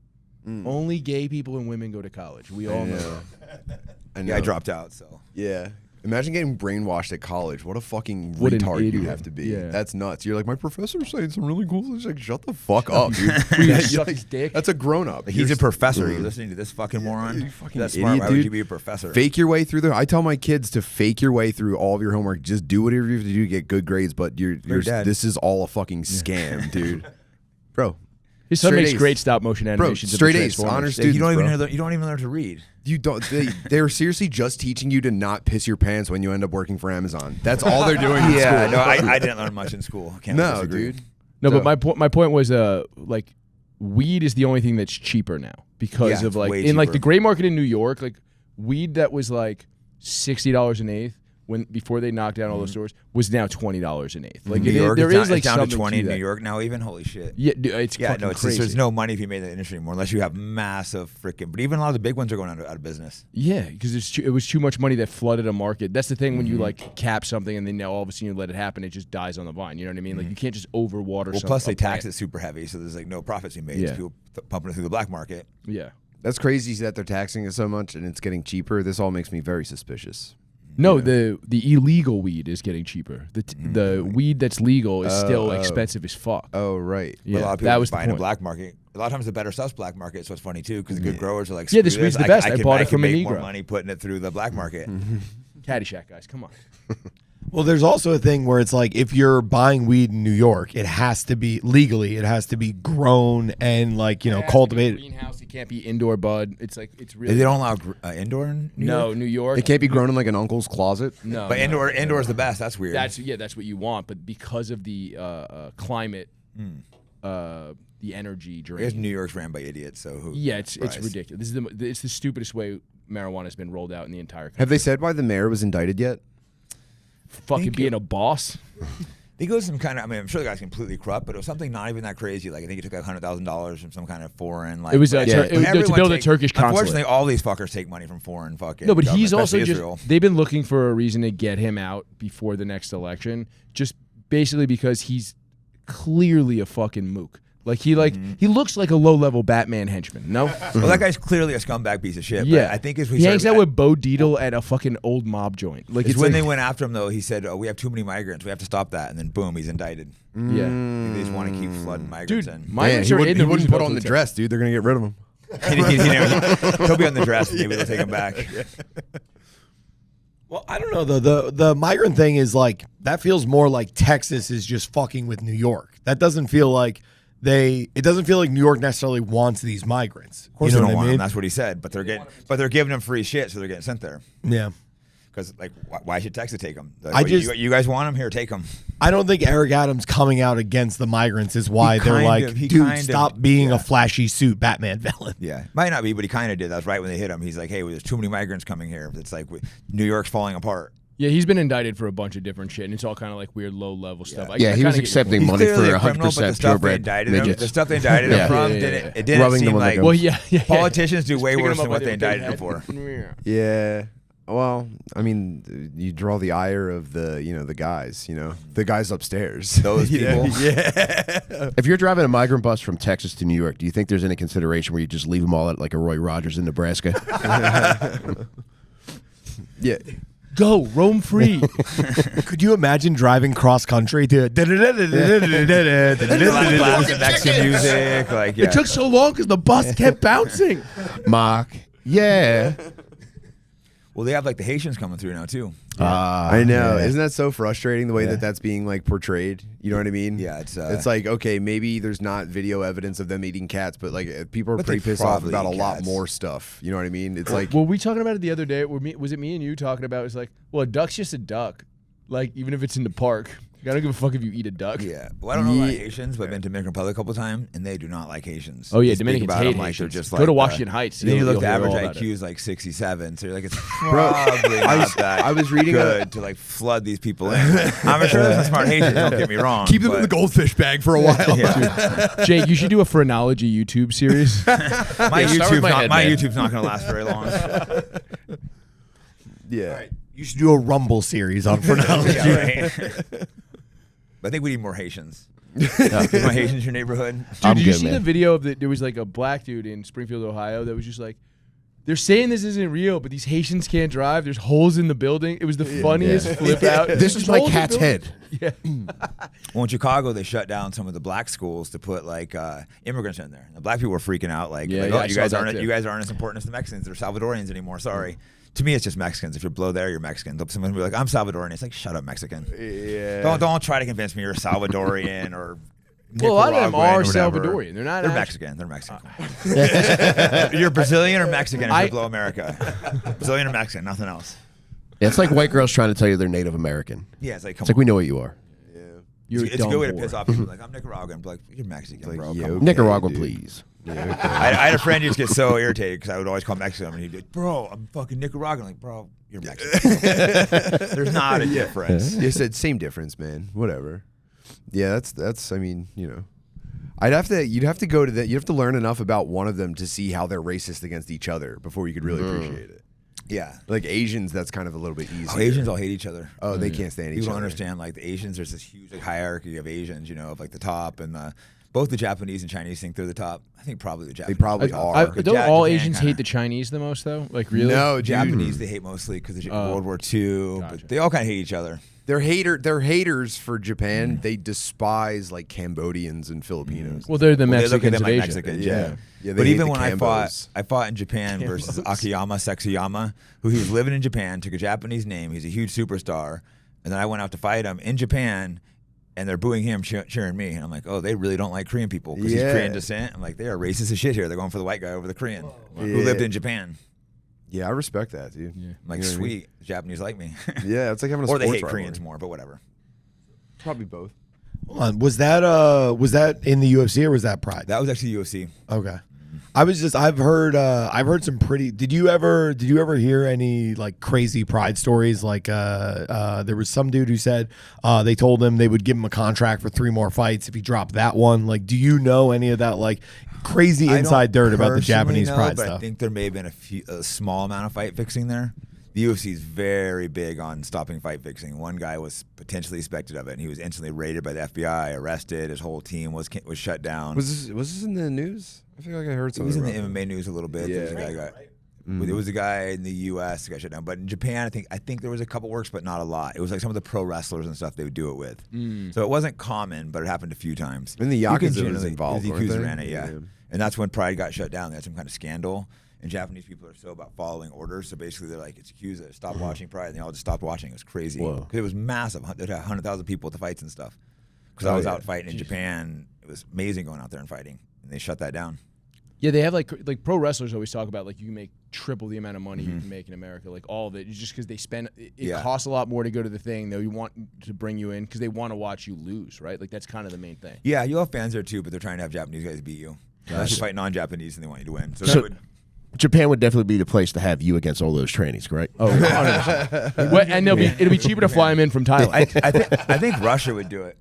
Only gay people and women go to college. We all know that. I know. Yeah, I dropped out, so. Yeah. Imagine getting brainwashed at college. What a fucking What an retard you idiot. have to be. Yeah. That's nuts. You're like, my professor's saying some really cool things. Like, shut the fuck up, dude. You suck his dick. That's a grown up. He's a professor. You listening to this fucking moron? You fucking That's idiot, smart. Why would dude. you be a professor? Fake your way through I tell my kids to fake your way through all of your homework. Just do whatever you have to do to get good grades, but you're dad. this is all a fucking scam, dude. Bro. His son Straight makes A's. great stop motion animations. Straight of the A's, Transformers. honors Like, students, you don't bro. even learn to read. You don't. They're seriously just teaching you to not piss your pants when you end up working for Amazon. That's all they're doing. in Yeah, school. no, I didn't learn much in school. I can't No, disagree. dude. No, So- but my point was like weed is the only thing that's cheaper now because Yeah, of like way in like cheaper. the gray market in New York, like weed that was like $60 an eighth before they knocked down all those stores was now $20 an eighth. Like New York, there it's is down, like it's down to something 20 in that. New York now. Even holy shit. Yeah, dude, it's fucking no, it's crazy. just, there's no money if you made the industry anymore unless you have massive freaking. But even a lot of the big ones are going out of business. Yeah, because it was too much money that flooded a market. That's the thing when you like cap something and then now all of a sudden you let it happen, it just dies on the vine. You know what I mean? Like you can't just overwater. Well, plus they tax it super heavy, so there's like no profits you made. Yeah. It's people pumping it through the black market. Yeah. That's crazy that they're taxing it so much and it's getting cheaper. This all makes me very suspicious. No, the illegal weed is getting cheaper. The weed that's legal is still expensive as fuck. Oh, right. But a lot of people that just was the buy in a point. black market. A lot of times the better stuff's black market, so it's funny too because the good growers are like, Yeah, this "Screw weed's the best. I can- bought it can from a make more Negro." money putting it through the black market. Caddyshack, guys, come on. Well, there's also a thing where it's like if you're buying weed in New York, it has to be legally. It has to be grown and like cultivated. Greenhouse. It can't be indoor bud. It's like it's really. They don't allow indoor in New York? New York. It can't be grown in like an uncle's closet. No, But no. indoor is the best. That's weird. That's what you want, but because of the climate, the energy Because drain. New York's ran by idiots, so who? Yeah, it's surprise? ridiculous. It's the stupidest way marijuana has been rolled out in the entire country. Have they said why the mayor was indicted yet? Fucking being a boss. They go some kind of. I mean, I'm sure the guy's completely corrupt, but it was something not even that crazy. Like I think he took like $100,000 from some kind of foreign. Like It was but it was to everyone build a Turkish consulate. Unfortunately, all these fuckers take money from foreign fucking. No, but he's governments, also especially just. Israel. They've been looking for a reason to get him out before the next election, just basically because he's clearly a fucking mook. Like he looks like a low-level Batman henchman. No. Well, that guy's clearly a scumbag piece of shit. Yeah, but I think he hangs out with Bo Dietl at a fucking old mob joint. Like It's it's when like, they went after him though. He said, "Oh, we have too many migrants. We have to stop that." And then boom, he's indicted. yeah. They just want to keep flooding migrants Dude, in. migrants he are in wouldn't, the he wouldn't put Roosevelt on the Hotel. dress, dude. They're gonna get rid of him. He'll be on the dress. Maybe they'll take him back. Well, I don't know though. The migrant thing is like that feels more like Texas is just fucking with New York. That doesn't feel like it doesn't feel like New York necessarily wants these migrants. Of course you know they don't what want I him. mean? That's what he said. But they're giving him free shit, so they're getting sent there. Yeah. Because like, why should Texas take him? You guys want him here? Take him. I don't think Eric Adams coming out against the migrants is why He they're kind like, of- he dude, kind of- stop being yeah. a flashy suit Batman villain. Yeah, might not be, but he kind of did. That's right when they hit him. He's like, "Hey, well, there's too many migrants coming here. It's like New York's falling apart." Yeah, he's been indicted for a bunch of different shit, and it's all kind of like weird low-level stuff. I Yeah, he kinda was get your accepting point. He's money clearly for a criminal, but the 100% stuff they purebred indicted him, midgets. the stuff they indicted Yeah. him from, Yeah, yeah, didn't, yeah. it didn't Rubbing seem them like like. a- Well, yeah. Politicians do way Picking worse them than up what by they their indicted big him for. head. Yeah. Well, I mean, you draw the ire of the guys, the guys upstairs. Those people. Yeah. If you're driving a migrant bus from Texas to New York, do you think there's any consideration where you just leave them all at like a Roy Rogers in Nebraska? Yeah. Go, roam free. Could you imagine driving cross country to Mexican music? Like, yeah. It took so long because the bus kept bouncing. Mock. Yeah. Well, they have like the Haitians coming through now too. I know. Yeah. Isn't that so frustrating the way that that's being like portrayed? You know what I mean? Yeah, it's like, okay, maybe there's not video evidence of them eating cats, but like people are But pretty they pissed off probably about a eat lot cats. more stuff. You know what I mean? It's like, Were we talking about it the other day? Was it me and you talking about? It's like, well, a duck's just a duck. Like, even if it's in the park, I don't give a fuck if you eat a duck. Yeah. Well, I don't know a lot of Haitians, but I've been to Dominican Republic a couple times, and they do not like Haitians. Oh yeah, They speak Dominicans about hate them like they're Haitians. just Go like to Washington Heights. Then you look, the you'll hear average all about IQ it. is like 67, so you're like, it's probably not that I was reading good to like flood these people in. I'm sure there's some smart Haitians, don't get me wrong. keep them in the but- goldfish bag for a while. Yeah. Jake, you should do a phrenology YouTube series. My start with YouTube's my not, head, my man. YouTube's not going to last very long. Yeah. You should do a Rumble series on phrenology. Yeah, right. But I think we need more Haitians. Is my Haitians in your neighborhood? Dude, I'm did you good, see man. the video of there was like a black dude in Springfield, Ohio that was just like, they're saying this isn't real, but these Haitians can't drive. There's holes in the building. It was the funniest flip out. This is There's my holes in the cat's building. head. Yeah. Well, in Chicago, they shut down some of the black schools to put like immigrants in there. The black people were freaking out, like, Yeah, like, yeah, oh, I saw that too. you guys aren't as important as the Mexicans or Salvadorians anymore. Sorry. To me, it's just Mexicans. If you're below there, you're Mexican. Someone will be like, I'm Salvadorian. It's like, shut up, Mexican. Yeah. Don't try to convince me you're Salvadorian or Well, a lot of them Nicaraguan are or whatever. Salvadorian. They're not. They're actually- Mexican. They're Mexican. You're Brazilian or Mexican if I- you're below America. Brazilian or Mexican, nothing else. Yeah, it's like white girls trying to tell you they're Native American. Yeah, it's like, come It's like on. we know what you are. You're It's a dumb good way to whore. piss off people. Like, I'm Nicaraguan. But like, you're Mexican, like, bro. yo. Come on. Nicaraguan, dude. please. I had a friend who used to get so irritated because I would always call Mexican, and he'd be like, bro, I'm fucking Nicaraguan. Like, bro, you're Mexican. There's not a difference. You said same difference, man. Whatever. Yeah, that's. I mean, you know, you'd have to go to that. You'd have to learn enough about one of them to see how they're racist against each other before you could really appreciate it. Yeah. Like Asians, that's kind of a little bit easier. Oh, Asians all hate each other. Oh, they can't stand each People other. don't understand, like, the Asians, there's this huge like, hierarchy of Asians, you know, of like the top, and both the Japanese and Chinese think they're the top. I think probably the They Japanese. probably I- are. don't all Japan Asians kinda- hate the Chinese the most though? Like really? No, dude. Japanese they hate mostly because of World War II, Gotcha. but they all kind of hate each other. They're haters for Japan. They despise like Cambodians and Filipinos. Well, they're the Well, they look at Mexicans them of like Asia. Mexicans, Yeah. yeah. Yeah, they But hate even the when Cambos. I fought in Japan versus Akiyama Sexyama, who he was living in Japan, took a Japanese name. He's a huge superstar. And then I went out to fight him in Japan, and they're booing him, cheering me. And I'm like, oh, they really don't like Korean people because he's Yeah. Korean descent. I'm like, they are racist as shit here. They're going for the white guy over the Korean who Yeah. lived in Japan. Yeah, I respect that, dude. Yeah. I'm like, You know what I mean? sweet, the Japanese like me. Yeah, it's like having a Or they sports hate rivalry. Koreans more, but whatever. Probably both. Hold on. Was that in the UFC or was that Pride? That was actually UFC. Okay. I've heard some pretty. Did you ever hear any like crazy Pride stories? Like there was some dude who said they told him they would give him a contract for 3 more fights if he dropped that one. Like, do you know any of that like crazy I inside don't dirt about the personally Japanese know, Pride but stuff? I think there may have been a small amount of fight fixing there. The UFC is very big on stopping fight fixing. One guy was potentially suspected of it, and he was instantly raided by the FBI, arrested. His whole team was shut down. Was this in the news? I feel like I heard It something. was in the about MMA news a little bit. Yeah. There was a guy there was a guy in the U.S. that got shut down, but in Japan, I think there was a couple works, but not a lot. It was like some of the pro wrestlers and stuff they would do it with. So it wasn't common, but it happened a few times. And the You can Yakuza was generally- involved, The weren't Yakuza they? ran it, yeah. Yeah. And that's when Pride got shut down. They had some kind of scandal. And Japanese people are so about following orders. So basically, they're like, it's Yakuza. Stop watching Pride. And they all just stopped watching. It was crazy. Whoa. Because it was massive. They had 100,000 people at the fights and stuff. Because I was out fighting in Japan. It was amazing going out there and fighting. And they shut that down. Yeah, they have like pro wrestlers always talk about like you can make triple the amount of money you can make in America, like all of it. It's just because they spend it Yeah. costs a lot more to go to the thing. They want to bring you in because they want to watch you lose, right? Like that's kind of the main thing. Yeah, you'll have fans there too, but they're trying to have Japanese guys beat you. Unless you fight non-Japanese and they want you to win. So, So- that would, Japan would definitely be the place to have you against all those trannies, correct? Oh, 100%. Well, and it'll be cheaper to fly them in from Thailand. I think Russia would do it.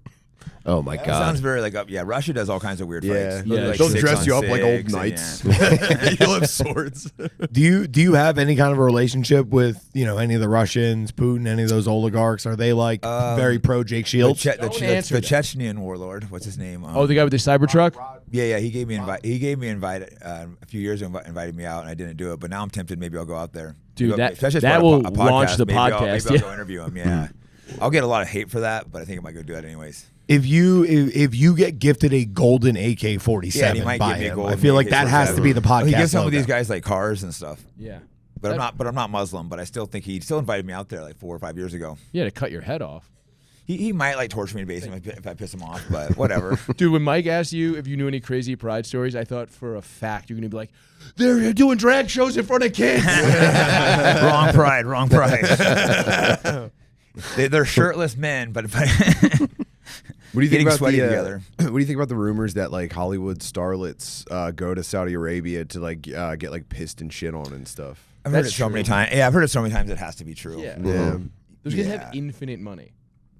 Oh my That God! sounds very like up. Yeah, Russia does all kinds of weird Yeah. fights. Yeah, They'll do, They'll 6 dress on you up like 6 old and knights. yeah. You'll have swords. Do you have any kind of a relationship with any of the Russians, Putin, any of those oligarchs? Are they like very pro Jake The, Shields? the answer that. Chechnyan warlord. What's his name? Oh, the guy with the Cybertruck? Yeah. He gave me invite. He gave me invite a few years ago. Invited me out, and I didn't do it. But now I'm tempted. Maybe I'll go out there Dude, Especially that as will part of a podcast. launch the Maybe podcast. Maybe I'll go interview him. Yeah, I'll get a lot of hate for that, but I think I might go do that anyways. If you get gifted a golden AK-47 Yeah, he might by give me a him, golden I feel like that AK-47. has to be the podcast. He gives some of logo. these guys like cars and stuff. Yeah. But I'm not Muslim. But I still think he still invited me out there like 4 or 5 years ago. Yeah, to cut your head off. He might like torture me in the basement if I piss him off, but whatever. Dude, when Mike asked you if you knew any crazy pride stories, I thought for a fact you're going to be like, they're doing drag shows in front of kids. Wrong pride. They're shirtless men, but if I What do you think about sweaty the, together? What do you think about the rumors that like Hollywood starlets go to Saudi Arabia to like get like pissed and shit on and stuff? I've heard it so many times. Yeah, I've heard it so many times it has to be true. Yeah. Yeah. Those guys have infinite money.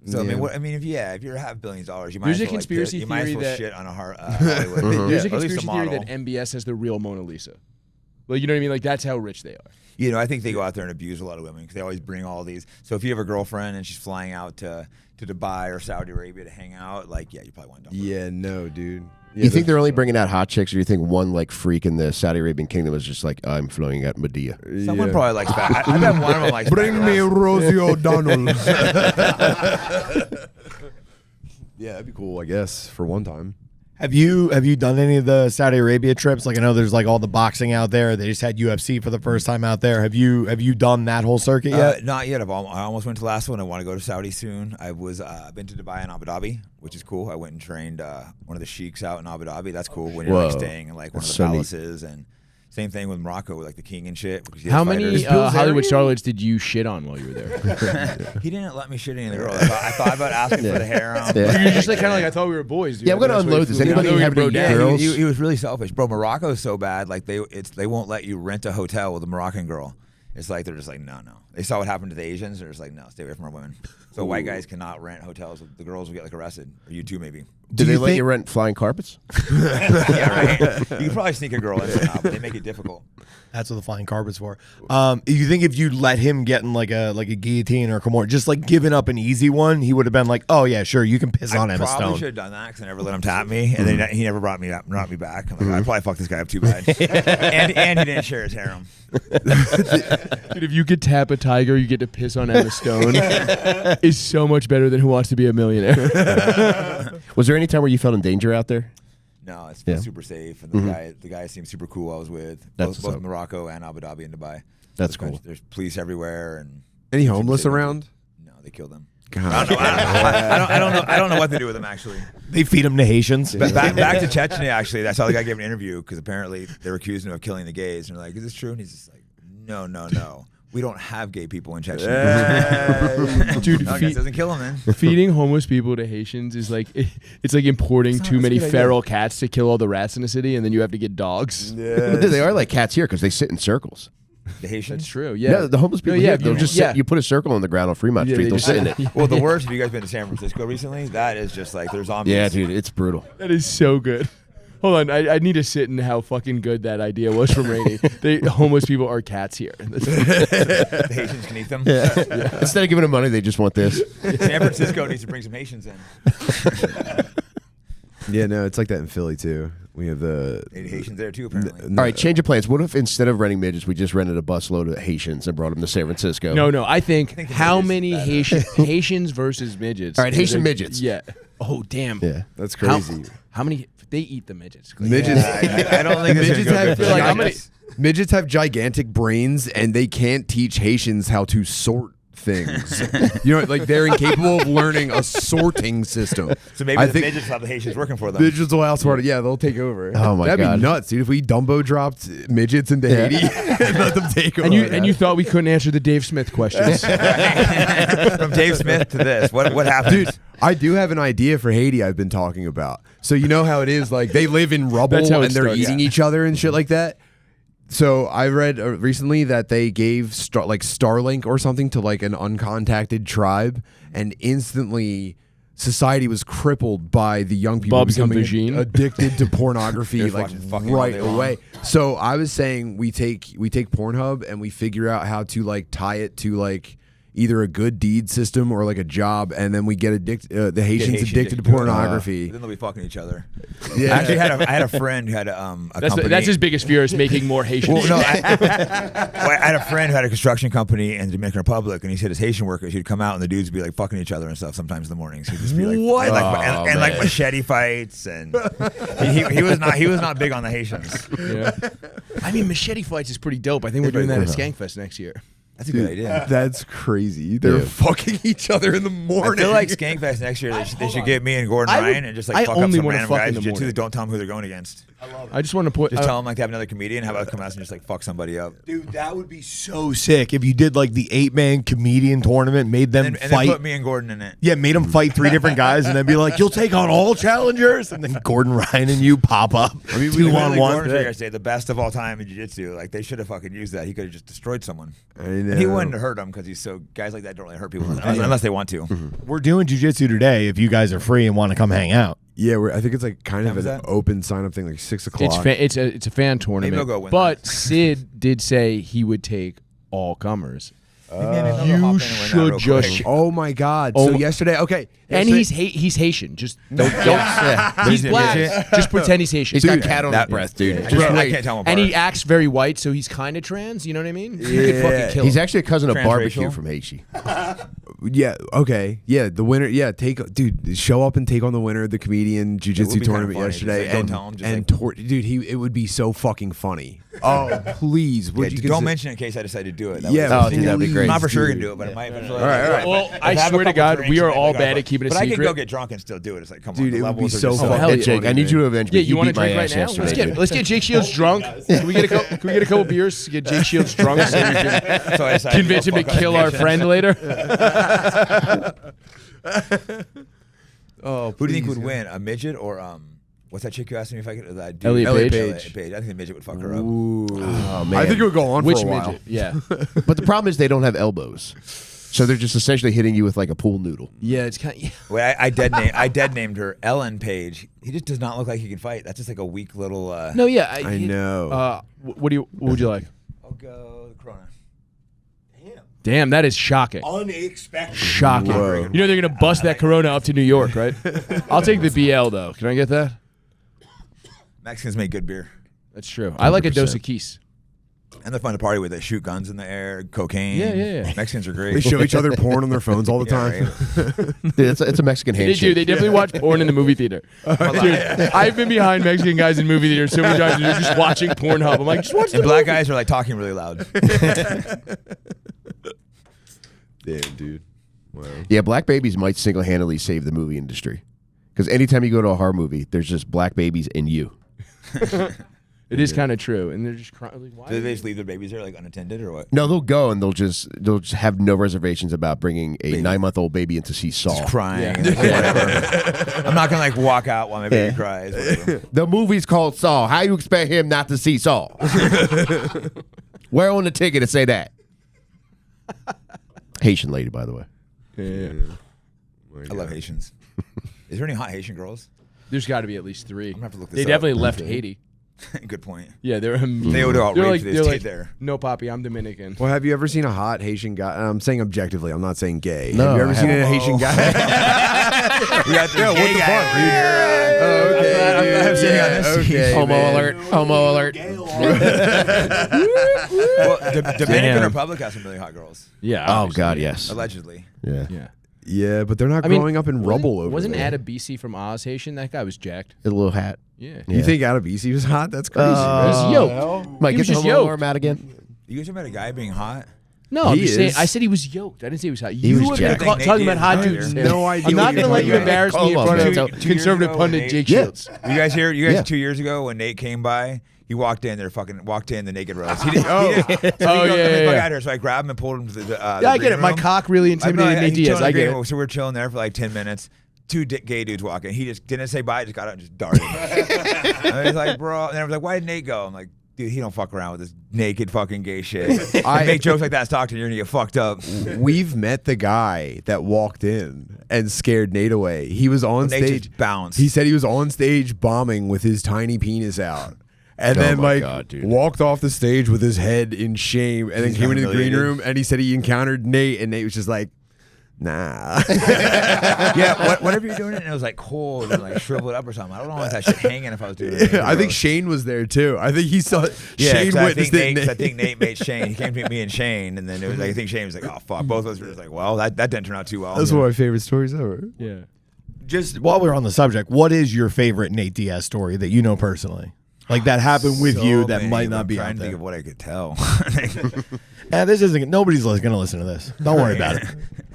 So Yeah. if you have billions of dollars, you might There's as a well, conspiracy you might as well theory that- shit on a Hollywood. There's a Or at least conspiracy theory model. that MBS has the real Mona Lisa. Like, you know what I mean? Like, that's how rich they are. You know, I think they go out there and abuse a lot of women because they always bring all these. So if you have a girlfriend and she's flying out to Dubai or Saudi Arabia to hang out, like, yeah, you probably want to dump her. Yeah, no, dude. Yeah, You think they're only bringing out hot chicks, or do you think one like freak in the Saudi Arabian kingdom is just like, I'm flying at Medea? Someone probably likes that. I bet one of them likes Bring me Faga. Rosie O'Donnell. Yeah, that'd be cool, I guess, for one time. Have you done any of the Saudi Arabia trips? Like I know there's like all the boxing out there. They just had UFC for the first time out there. Have you done that whole circuit yet? Not yet. I almost went to the last one. I want to go to Saudi soon. I've been to Dubai and Abu Dhabi, which is cool. I went and trained one of the sheiks out in Abu Dhabi. That's cool when you're like Whoa. staying in like one of the That's so neat. palaces. And same thing with Morocco, with like the king and shit. because he has How many fighters. Hollywood starlets did you shit on while you were there? He didn't let me shit any of the girls. I thought about asking for the harem. Yeah. You're just like kind of like, I thought we were boys, dude. Yeah, I'm gonna That's why unload you this. flew me. Anybody I know have you any bro down. girls? He was really selfish, bro. Morocco's so bad. Like they won't let you rent a hotel with a Moroccan girl. It's like they're just like no. They saw what happened to the Asians. They're just like no, stay away from our women. So white guys cannot rent hotels. The girls will get like arrested, or you too maybe. Did they you let think- you rent flying carpets? Yeah, right. You can probably sneak a girl in somehow, but they make it difficult. That's what the flying carpet's for. You think if you let him get in like a guillotine or a Kimura, just like giving up an easy one, he would have been like, oh yeah, sure, you can piss on I Emma probably Stone. should have done that because I never let him tap me, and then he never brought me back. I'm like, I probably fucked this guy up too bad, and he didn't share his harem. Dude, if you could tap a tiger, you get to piss on Emma Stone. Is so much better than Who Wants to Be a Millionaire. Was there any time where you felt in danger out there? No, it's Yeah. super safe, and the guy seemed super cool. I was with That's both what's up. Morocco and Abu Dhabi and Dubai. That's There's cool. There's police everywhere, and Any homeless around? no, they killed them. God. I don't know what to do with them actually. They feed him to Haitians. Back to Chechnya, actually. That's how the guy gave an interview because apparently they were accusing him of killing the gays. And they're like, is this true? And he's just like, no. We don't have gay people in Chechnya. Dude, No, I guess it doesn't kill them then. feeding homeless people to Haitians is like it's like importing too many feral cats to kill all the rats in the city, and then you have to get dogs. But they are like cats here because they sit in circles. The Haitians. That's true. Yeah, Yeah, the homeless people No, yeah, here, they'll just sit. yeah. You put a circle on the ground on Fremont Yeah, Street, they they'll just sit in it. Well, the worst, have you guys been to San Francisco recently? That is just like, there's zombies. Yeah, dude, it's brutal. That is so good. Hold on, I need to sit in how fucking good that idea was from Rainey. Homeless people are cats here. The Haitians can eat them. Instead of giving them money, they just want this. San Francisco needs to bring some Haitians in. Yeah, no, it's like that in Philly too. We have the They need Haitians there too, apparently. All right, change of plans. What if instead of renting midgets, we just rented a busload of Haitians and brought them to San Francisco? No, I think the how midgets many Haitians versus midgets? All right, Haitian midgets. Yeah. Oh damn. Yeah. that's How, crazy. how many? They eat the midgets. Midgets. I don't think this is Midgets gonna have go good for gigantic, the midgets have gigantic brains, and they can't teach Haitians how to sort things. You know, like they're incapable of learning a sorting system. So maybe I the think midgets will have the Haitians working for them. midgets will outsmart it. Yeah, they'll take over. Oh, my That'd God. be nuts, dude. If we Dumbo dropped midgets into Haiti and let them take over. And you thought we couldn't answer the Dave Smith questions. From Dave Smith to this, what happened? Dude, I do have an idea for Haiti I've been talking about. So you know how it is, like they live in rubble That's how it and they're starts. eating each other and shit like that. So I read recently that they gave Starlink or something to like an uncontacted tribe, and instantly society was crippled by the young people Bubs and becoming vagine. addicted to pornography They're like fucking all right day long. away. So I was saying we take Pornhub and we figure out how to like tie it to like either a good deed system or like a job, and then we get addicted. The Haitians addicted to pornography. Then they'll be fucking each other. Yeah. Actually, I had a friend who had a company. That's his biggest fear is making more Haitians. Well, no, I had a friend who had a construction company in the Dominican Republic, and he said his Haitian workers, he'd come out and the dudes would be like fucking each other and stuff sometimes in the mornings. He'd just be like, What? and like machete fights, and he was not big on the Haitians. Yeah. I mean, machete fights is pretty dope. I think we're doing that at Skankfest next year. That's a good idea. That's crazy. They're fucking each other in the morning. I feel like Skankfest next year, they should get me and Gordon Ryan and just like fuck up some random guys jiu-jitsu that don't tell them who they're going against. I just want to put. Just tell them like to have another comedian. How about come out and just like fuck somebody up? Dude, that would be so sick if you did like the 8-man comedian tournament, made them and fight. then put me and Gordon in it. Yeah, made them fight 3 different guys, and then be like, "You'll take on all challengers," and then Gordon Ryan and you pop up. I mean, 2-on-1. Gordon say the best of all time in jiu-jitsu. Like they should have fucking used that. He could have just destroyed someone. I know. And he wouldn't have hurt him because he's so guys like that don't really hurt people unless they want to. We're doing jiu-jitsu today. If you guys are free and want to come hang out. Yeah, I think it's like kind of Time is an that? open sign-up thing, like 6 o'clock. It's a fan tournament. Maybe I'll go win but that. Sid did say he would take all comers. You should just. Oh my God! Oh So my- yesterday, okay, And he's Haitian. Just don't. He's black. Just pretend he's Haitian. He's got cat on his breath, dude. Just I wait. can't tell him apart. And he acts very white, so he's kind of trans. You know what I mean? You could fucking kill He's him. actually a cousin of Transracial? barbecue from Haiti. Yeah. Okay. Yeah. The winner. Yeah. Dude. Show up and take on the winner of the comedian jiu-jitsu be kinda tournament funny. yesterday. Just, like, and don't tell him, just, dude, it would be so fucking funny. Oh, please. Would you don't mention it in case I decide to do it. That Yeah. way- Oh, dude, that'd be great. I'm not for sure gonna do it, but I might eventually. All right. Well, I Have a swear to couple God, drinks we are and all then bad go. at keeping a But I secret. can go get drunk and still do it. It's like, come Dude, on, it the would be levels are so just fun. hell Hey, yeah. Jake, I need you to avenge me. Yeah, you want to beat my drink right ass now? yesterday, Let's get Jake Shields drunk. Can we get a couple beers? Get Jake Shields drunk so we can So I decided convince him to go fuck kill up our the friend later. Oh, Who do you think please, would yeah. win? A midget or what's that chick you asked me if I could? Dude, Elliot Page. Page. I think the midget would fuck her up. Ooh. Oh, man. I think it would go on Which for a while. midget? Yeah. But the problem is they don't have elbows. So they're just essentially hitting you with like a pool noodle. Yeah, it's kind of. Wait, I dead named her Ellen Page. He just does not look like he can fight. That's just like a weak little. No, yeah. I know. What would you like? I'll go Corona. Damn, that is shocking. Unexpected. Shocking. Whoa. You know they're gonna bust that Corona up to New York, right? I'll take the BL though. Can I get that? Mexicans make good beer, That's true. I like a Dos Equis. and they're fun to party with. They shoot guns in the air, cocaine. Yeah. Mexicans are They great. show each other porn on their phones all the Yeah, time. right. Dude, it's a Mexican They handshake. do. They definitely watch porn in the movie theater. Dude, I've been behind Mexican guys in movie theaters so many times. And they're just watching Pornhub. I'm like, just watch the And black movie. guys are like talking really loud. Damn, dude. Wow. Yeah, black babies might single-handedly save the movie industry. Because anytime you go to a horror movie, there's just black babies and you. It is kind of true, and they're just crying. Like, why? Do they just leave their babies there like unattended or what? No, they'll go and they'll just have no reservations about bringing a 9-month-old baby in to see Saw. Just crying. Yeah. Whatever. I'm not gonna like walk out while my baby cries. Whatever. The movie's called Saw. How you expect him not to see Saw? Where on the ticket to say that? Haitian lady, by the way. Yeah. I love Haitians. Is there any hot Haitian girls? There's got to be at least 3. I'm gonna have to look this They up. definitely left Haiti. Good point. Yeah, they're They would outrage they're like, they they're stayed like, there. no, Poppy, I'm Dominican. Well, have you ever seen a hot Haitian guy? I'm saying objectively. I'm not saying gay. No, have you ever I seen a haven't. Haitian guy? We got the what gay the guy fuck, over here. I'm sitting on this seat. okay, Homo man. alert. Homo alert. Well, Dominican Damn. Republic has some really hot girls, Yeah. Oh, obviously. God, yes. allegedly. Yeah. Yeah. Yeah, but they're not I mean, growing up in rubble over Wasn't there. Adebisi from Oz Haitian? That guy was jacked. A little hat. Yeah. You think Adebisi was hot? That's crazy. He was yoked. Mike, He get was the just homo yoked. alarm out again. You guys ever met a guy being hot? No, I'm He just saying. is. I said he was yoked. I didn't say he was hot. You was have been jacked. talking about hot I have dudes. no idea I'm not what going to you're let you talking embarrass me in about. front Come of on, man. 2 years conservative ago, pundit Nate- Jake Yeah. Shields. You guys here? You guys Yeah. 2 years ago when Nate came by, he walked in there, fucking walked in the naked rose. He did, so Oh, he goes, yeah, "Let me fuck yeah. out here." So I grabbed him and pulled him to the Yeah, I get it. My cock really intimidated Nate Diaz. I get it. So we're chilling there for like 10 minutes. 2 gay dudes walking. He just didn't say bye. Just got out and just darted. I was like, bro. And I was like, why did Nate go? I'm like, dude, he don't fuck around with this naked fucking gay shit. I make jokes like that in Stockton, you're gonna get fucked up. We've met the guy that walked in and scared Nate away. He was on Nate stage. just bounced. He said he was on stage bombing with his tiny penis out. and Oh then my like God, dude. walked off the stage with his head in shame, and then came into the green humiliated. room, and he said he encountered Nate, and Nate was just like, nah. Yeah, whatever you're doing it, and it was like cold and like shriveled up or something. I don't know if that shit hanging if I was doing it. I think Shane was there too. I think he saw Shane 'cause I witnessed think it. Nate, I think Nate made Shane. He came to me and Shane, and then it was like, I think Shane was like, "Oh fuck!" Both of us were just like, "Well, that didn't turn out too well." That's one of my favorite stories ever. Yeah. Just while we're on the subject, what is your favorite Nate Diaz story that you know personally? Like that happened with So you that many, might but not I'm be trying out to think there. of what I could tell. This isn't. Nobody's going to listen to this. Don't worry about it.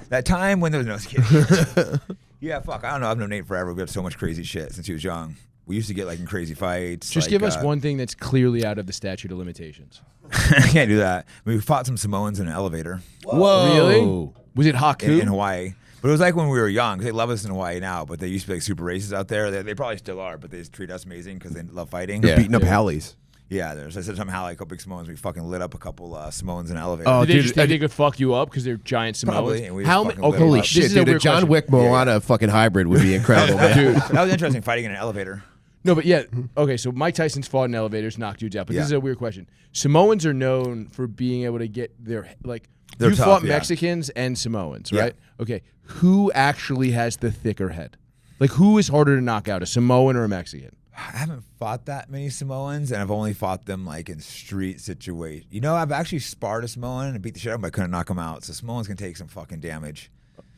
That time when there was no kidding. Yeah, fuck. I don't know. I've known Nate forever. We have so much crazy shit since he was young. We used to get like in crazy fights. Just like, give us one thing that's clearly out of the statute of limitations. I can't do that. We fought some Samoans in an elevator Whoa. Really? Was it Haku? in Hawaii. But it was like when we were young. 'Cause they love us in Hawaii now, but they used to be like super racist out there. They probably still are, but they just treat us amazing because they love fighting. Yeah. Beating up Hallies. Yeah, there's. I said somehow like a couple big Samoans. We fucking lit up a couple Samoans in an elevator. Oh, Did they dude, just think they could fuck you up because they're giant Samoans? Probably, and we just How fucking many? lit 'em Holy up. shit, This is a dude! A weird John question. Wick Moana fucking hybrid would be incredible, man. Dude. That was interesting fighting in an elevator. No, but yeah. Okay, so Mike Tyson's fought in elevators, knocked dudes out. But Yeah. this is a weird question. Samoans are known for being able to get their like. They're you tough, fought yeah. Mexicans and Samoans, Yeah. right? Okay, who actually has the thicker head? Like, who is harder to knock out, a Samoan or a Mexican? I haven't fought that many Samoans, and I've only fought them like in street situations. You know, I've actually sparred a Samoan and beat the shit out of him, but I couldn't knock him out. So Samoans can take some fucking damage.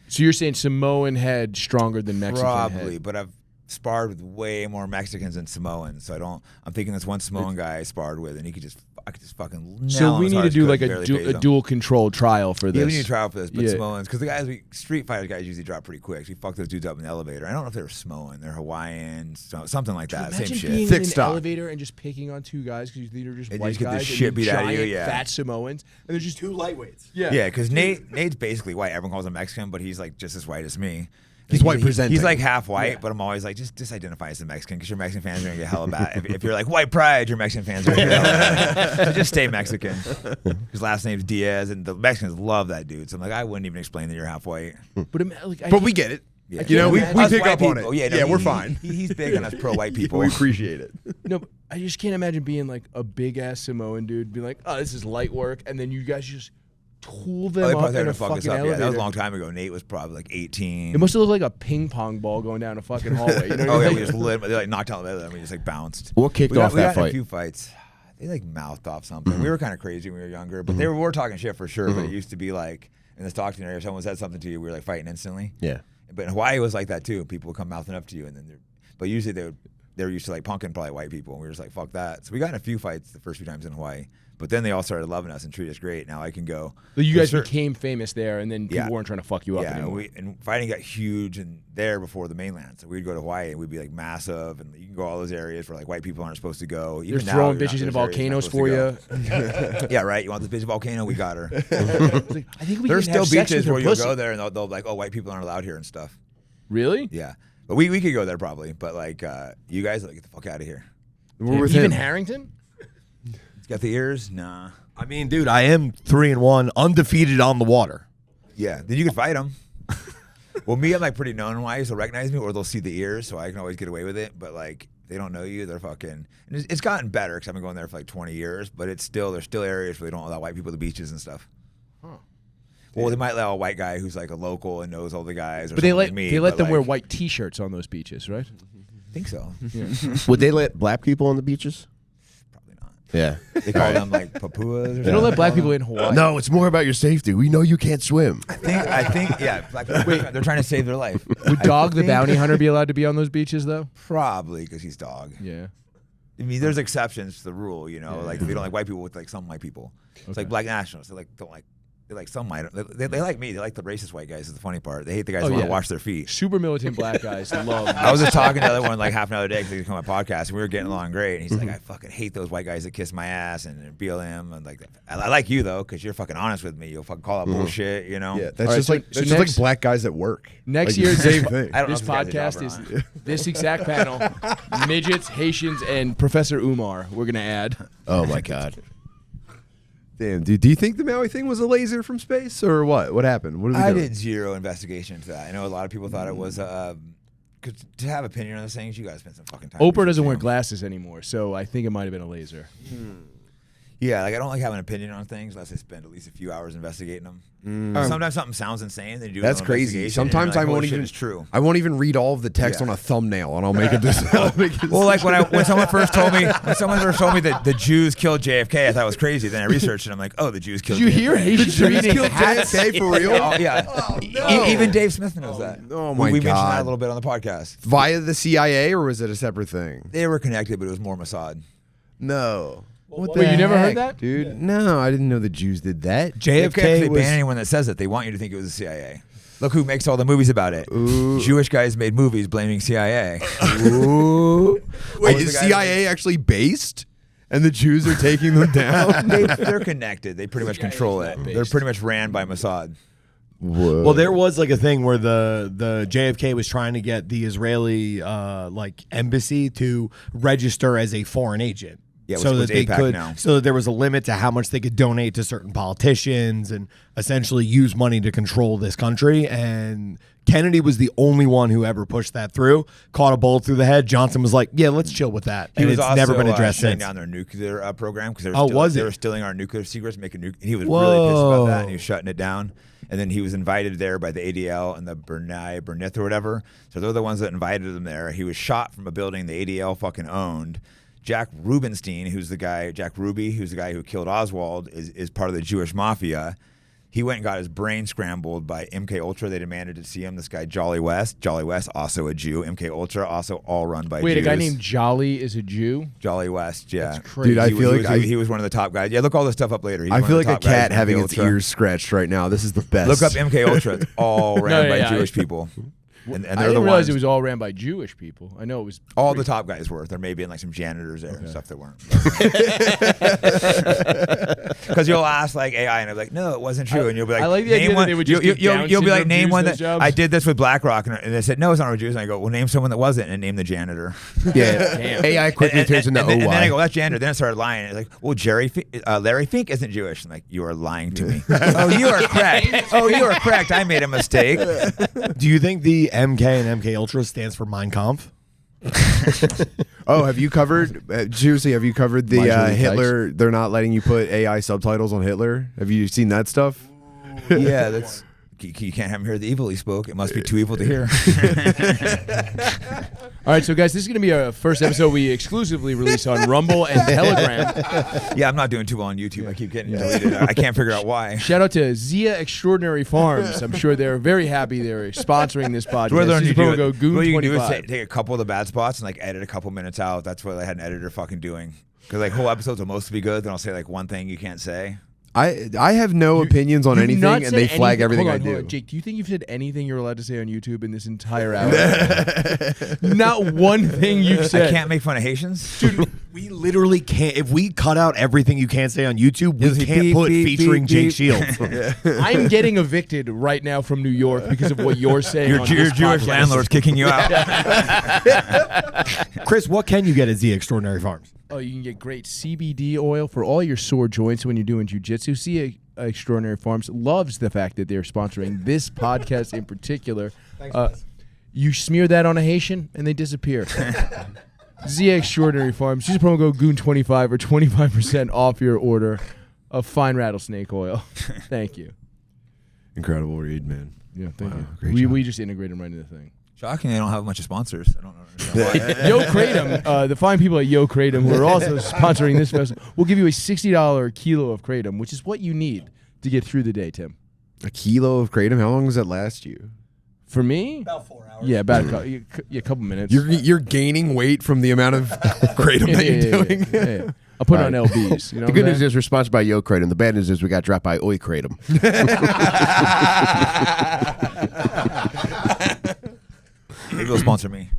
So you're saying Samoan head stronger than Mexican Probably, head? but I've sparred with way more Mexicans than Samoans. So I'm thinking this one Samoan guy I sparred with, and I could just fucking nail So him we as need hard to as do could, like barely a phase him. dual control trial for this. Yeah, we need to try out for this, but Yeah. Samoans, because the guys, street fighter guys usually drop pretty quick. So we fucked those dudes up in the elevator. I don't know if they were Samoan, they're Hawaiian, something like that. Same Imagine shit. being Thick in an stock. elevator and just picking on two guys because they're just And you white just get the guys shit and beat out of you, giant yeah. fat Samoans, and there's just two lightweights. Yeah, Yeah, because Nate's basically white. Everyone calls him Mexican, but he's like just as white as me. He's white presenting. He's like half white, but I'm always like, just identify as a Mexican because your Mexican fans are gonna get hella bad. If you're like white pride, your Mexican fans are gonna get hella bad. So just stay Mexican. His last name's Diaz, and the Mexicans love that dude. So I'm like, I wouldn't even explain that you're half white. But like, But we get it. Yeah. You know, we Us pick white up on people- it. Yeah, no, we're fine. He's big on us pro white people. We appreciate it. No, but I just can't imagine being like a big ass Samoan dude, be like, oh, this is light work, and then you guys just tool them Oh, they up probably in tried a to fuck us fucking up. elevator. Yeah, that was a long time ago. Nate was probably like 18. It must have looked like a ping pong ball going down a fucking hallway. You know what Oh I yeah, mean? we just lit. They like knocked out the other, and we just like bounced. What kicked we off we that got in fight? a few fights. They like mouthed off something. We were kind of crazy when we were younger, but they were talking shit for sure. But it used to be like in the Stockton area, if someone said something to you, we were like fighting instantly. Yeah. But in Hawaii, it was like that too. People would come mouthing up to you, and then but usually they were used to like punking probably white people, and we were just like fuck that. So we got in a few fights the first few times in Hawaii. But then they all started loving us and treat us great. Now I can go. So you for guys sure- became famous there, and then people Yeah. weren't trying to fuck you up Yeah, anymore. and fighting got huge and there before the mainland. So we'd go to Hawaii and we'd be like massive, and you can go all those areas where like white people aren't supposed to go. They're Even now, throwing you're not- bitches into there's areas you're not volcanoes supposed for to you. go. Yeah, right. You want this bitch volcano? We got her. It's like, I think we There's can still have sex beaches with her where you'll pussy. go there and they'll be like, oh, white people aren't allowed here and stuff. Really? Yeah, but we could go there probably. But like you guys, like, get the fuck out of here. We're with Even him. Harrington? He's got the ears. Nah. I mean, dude, I am 3-1, undefeated on the water. Yeah, then you could fight them. Well, me, I'm like pretty known in Hawaii, so they'll recognize me, or they'll see the ears, so I can always get away with it. But like, they don't know you, they're fucking. And it's gotten better because I've been going there for like 20 years, but there's still areas where they don't allow white people to beaches and stuff. Well, they might allow a white guy who's like a local and knows all the guys. Or But they something let like me, they let but, them wear like, white T-shirts on those beaches, right? I think so. Would they let black people on the beaches? Probably not. Yeah. They call them like papuas. Or They don't let black people in Hawaii. No, it's more about your safety. We know you can't swim. I think, yeah. Black people, they're trying to save their life. Would Dog the think- bounty hunter be allowed to be on those beaches though? Probably because he's dog. Yeah. I mean, there's exceptions to the rule, you know. Like they don't like white people with like some white people. It's like black nationalists. They like don't like. They like some white. They like me. They like the racist white guys. Is the funny part. They hate the guys who want to wash their feet. Super militant black guys love. I was just talking to the other one like half another day because he was on my podcast, and we were getting along great. And he's like, I fucking hate those white guys that kiss my ass and BLM and like. I like you though because you're fucking honest with me. You'll fucking call out bullshit, you know. Yeah, that's All right, just so- like so that's just next- like black guys at work. Next Like, year's same thing. I don't know this if this guy's a podcast is job or this exact panel: midgets, Haitians, and Professor Umar. We're gonna add. Oh my God. Damn, dude. Do you think the Maui thing was a laser from space or what? What happened? What did we I do? did zero investigation into that. I know a lot of people thought it was to have opinion on those things, you gotta spend some fucking time. Oprah doesn't wear researching them. glasses anymore, so I think it might have been a laser. Yeah, like I don't like having an opinion on things unless I spend at least a few hours investigating them. Sometimes something sounds insane. Then you do That's a little crazy. investigation, and Sometimes you're I like, won't "Holy shit, even. It's true. I won't even read all of the text Yeah. on a thumbnail, and I'll make it this. Well, like when someone first told me that the Jews killed JFK, I thought it was crazy. Then I researched it. I'm like, oh, the Jews killed. Did you JFK. hear Haitians are eating hats? JFK for real? Oh, yeah. Even Dave Smith knows that. Oh we my mentioned that God. a little bit on the podcast. Via the CIA, or was it a separate thing? They were connected, but it was more Mossad. No. What Wait, you never heard that? dude? No, I didn't know the Jews did that. They JFK was ban anyone that says it. They want you to think it was the CIA. Look who makes all the movies about it. Ooh. Jewish guys made movies blaming CIA. Ooh. Wait, was is the guy CIA actually based? And the Jews are taking them down? They're connected. They pretty much control it. They're pretty much ran by Mossad. Whoa. Well, there was like a thing where the JFK was trying to get the Israeli like embassy to register as a foreign agent. Yeah, so what's that they AIPAC could, now? so that there was a limit to how much they could donate to certain politicians and essentially use money to control this country. And Kennedy was the only one who ever pushed that through. Caught a bullet through the head. Johnson was like, "Yeah, let's chill with that." He And was it's also, never been addressed shutting since. down their nuclear program because Was they it? were stealing our nuclear secrets, making he was really pissed about that, and he was shutting it down. And then he was invited there by the ADL and the Burnith or whatever. So they're the ones that invited him there. He was shot from a building the ADL fucking owned. Jack Rubenstein, who's the guy, Jack Ruby, who's the guy who killed Oswald, is part of the Jewish mafia. He went and got his brain scrambled by MK Ultra. They demanded to see him. This guy Jolly West, also a Jew. MK Ultra, also all run by Jews. Wait, a guy named Jolly is a Jew? Jolly West, yeah. That's crazy. Dude, I feel like he was one of the top guys. Yeah, look all this stuff up later. He's I one feel of like the a top guys cat in having MK its Ultra. ears scratched right now. This is the best. Look up MK Ultra. It's all ran by yeah, Jewish people. And I they're didn't the realize ones. it was all ran by Jewish people. I know it was All the top guys were. There may be like some janitors there and stuff that weren't. Because you'll ask like AI and they'll be like, no, it wasn't true. And you'll be like, I like the name idea that one. they would just give Down You'll be like, syndrome name Jews one those that jobs. I did this with BlackRock, and they said no, it's not a Jews. And I go, well, name someone that wasn't, and name the janitor. Yeah. Damn. AI quickly turns into and then I OY. go, that's janitor. Then I started lying. It's like, well, Larry Fink isn't Jewish. I'm like, you are lying to me. Oh, you are correct. Oh, you are correct. I made a mistake. Do you think the MK and MK Ultra stands for Mein Kampf? Oh, have you covered? Seriously, have you covered the Marjorie Hitler? They're not letting you put AI subtitles on Hitler. Have you seen that stuff? Yeah, that's. You can't have him hear the evil he spoke. It must be too evil to hear. All right, so guys, this is going to be our first episode we exclusively release on Rumble and Telegram. Yeah, I'm not doing too well on YouTube. I keep getting deleted. I can't figure out why. Shout out to Zia Extraordinary Farms. I'm sure they're very happy they're sponsoring this podcast. What Use the promo code what you can do is Goon25. take a couple of the bad spots and like edit a couple minutes out. That's what I had an editor fucking doing. Because like whole episodes will mostly be good. Then I'll say like one thing you can't say. I have no opinions on You've anything, not and said they flag anything- everything hold on, I hold do. on. Jake, do you think you've said anything you're allowed to say on YouTube in this entire hour? Not one thing you've said. I can't make fun of Haitians. Dude, we literally can't. If we cut out everything you can't say on YouTube, we Just can't beep, put beep, featuring beep, Jake beep. Shields. I'm getting evicted right now from New York because of what you're saying. Your on this Jewish podcast. landlord's kicking you out. Chris, what can you get at Z Extraordinary Farms? Oh, you can get great CBD oil for all your sore joints when you're doing jiu-jitsu. See Extraordinary Farms loves the fact that they're sponsoring this podcast in particular. You smear that on a Haitian and they disappear. Z Extraordinary Farms. Use the promo code Goon25 or 25% off your order of fine rattlesnake oil. Thank you. Incredible read, man. Yeah, thank Wow, you. great We just integrate them right into the thing. Shocking, they don't have a bunch of sponsors. I don't know. Yo Kratom, the fine people at Yo Kratom who are also sponsoring this festival, will give you a $60 kilo of Kratom, which is what you need to get through the day, Tim. A kilo of kratom. How long does that last you? For me? About 4 hours. Yeah, about a couple minutes. You're gaining weight from the amount of kratom that you're doing. Yeah. I'll put it on LBs. You know The good what I'm news is we're sponsored by Yo Kratom. The bad news is we got dropped by Oi Kratom. Maybe they'll sponsor me.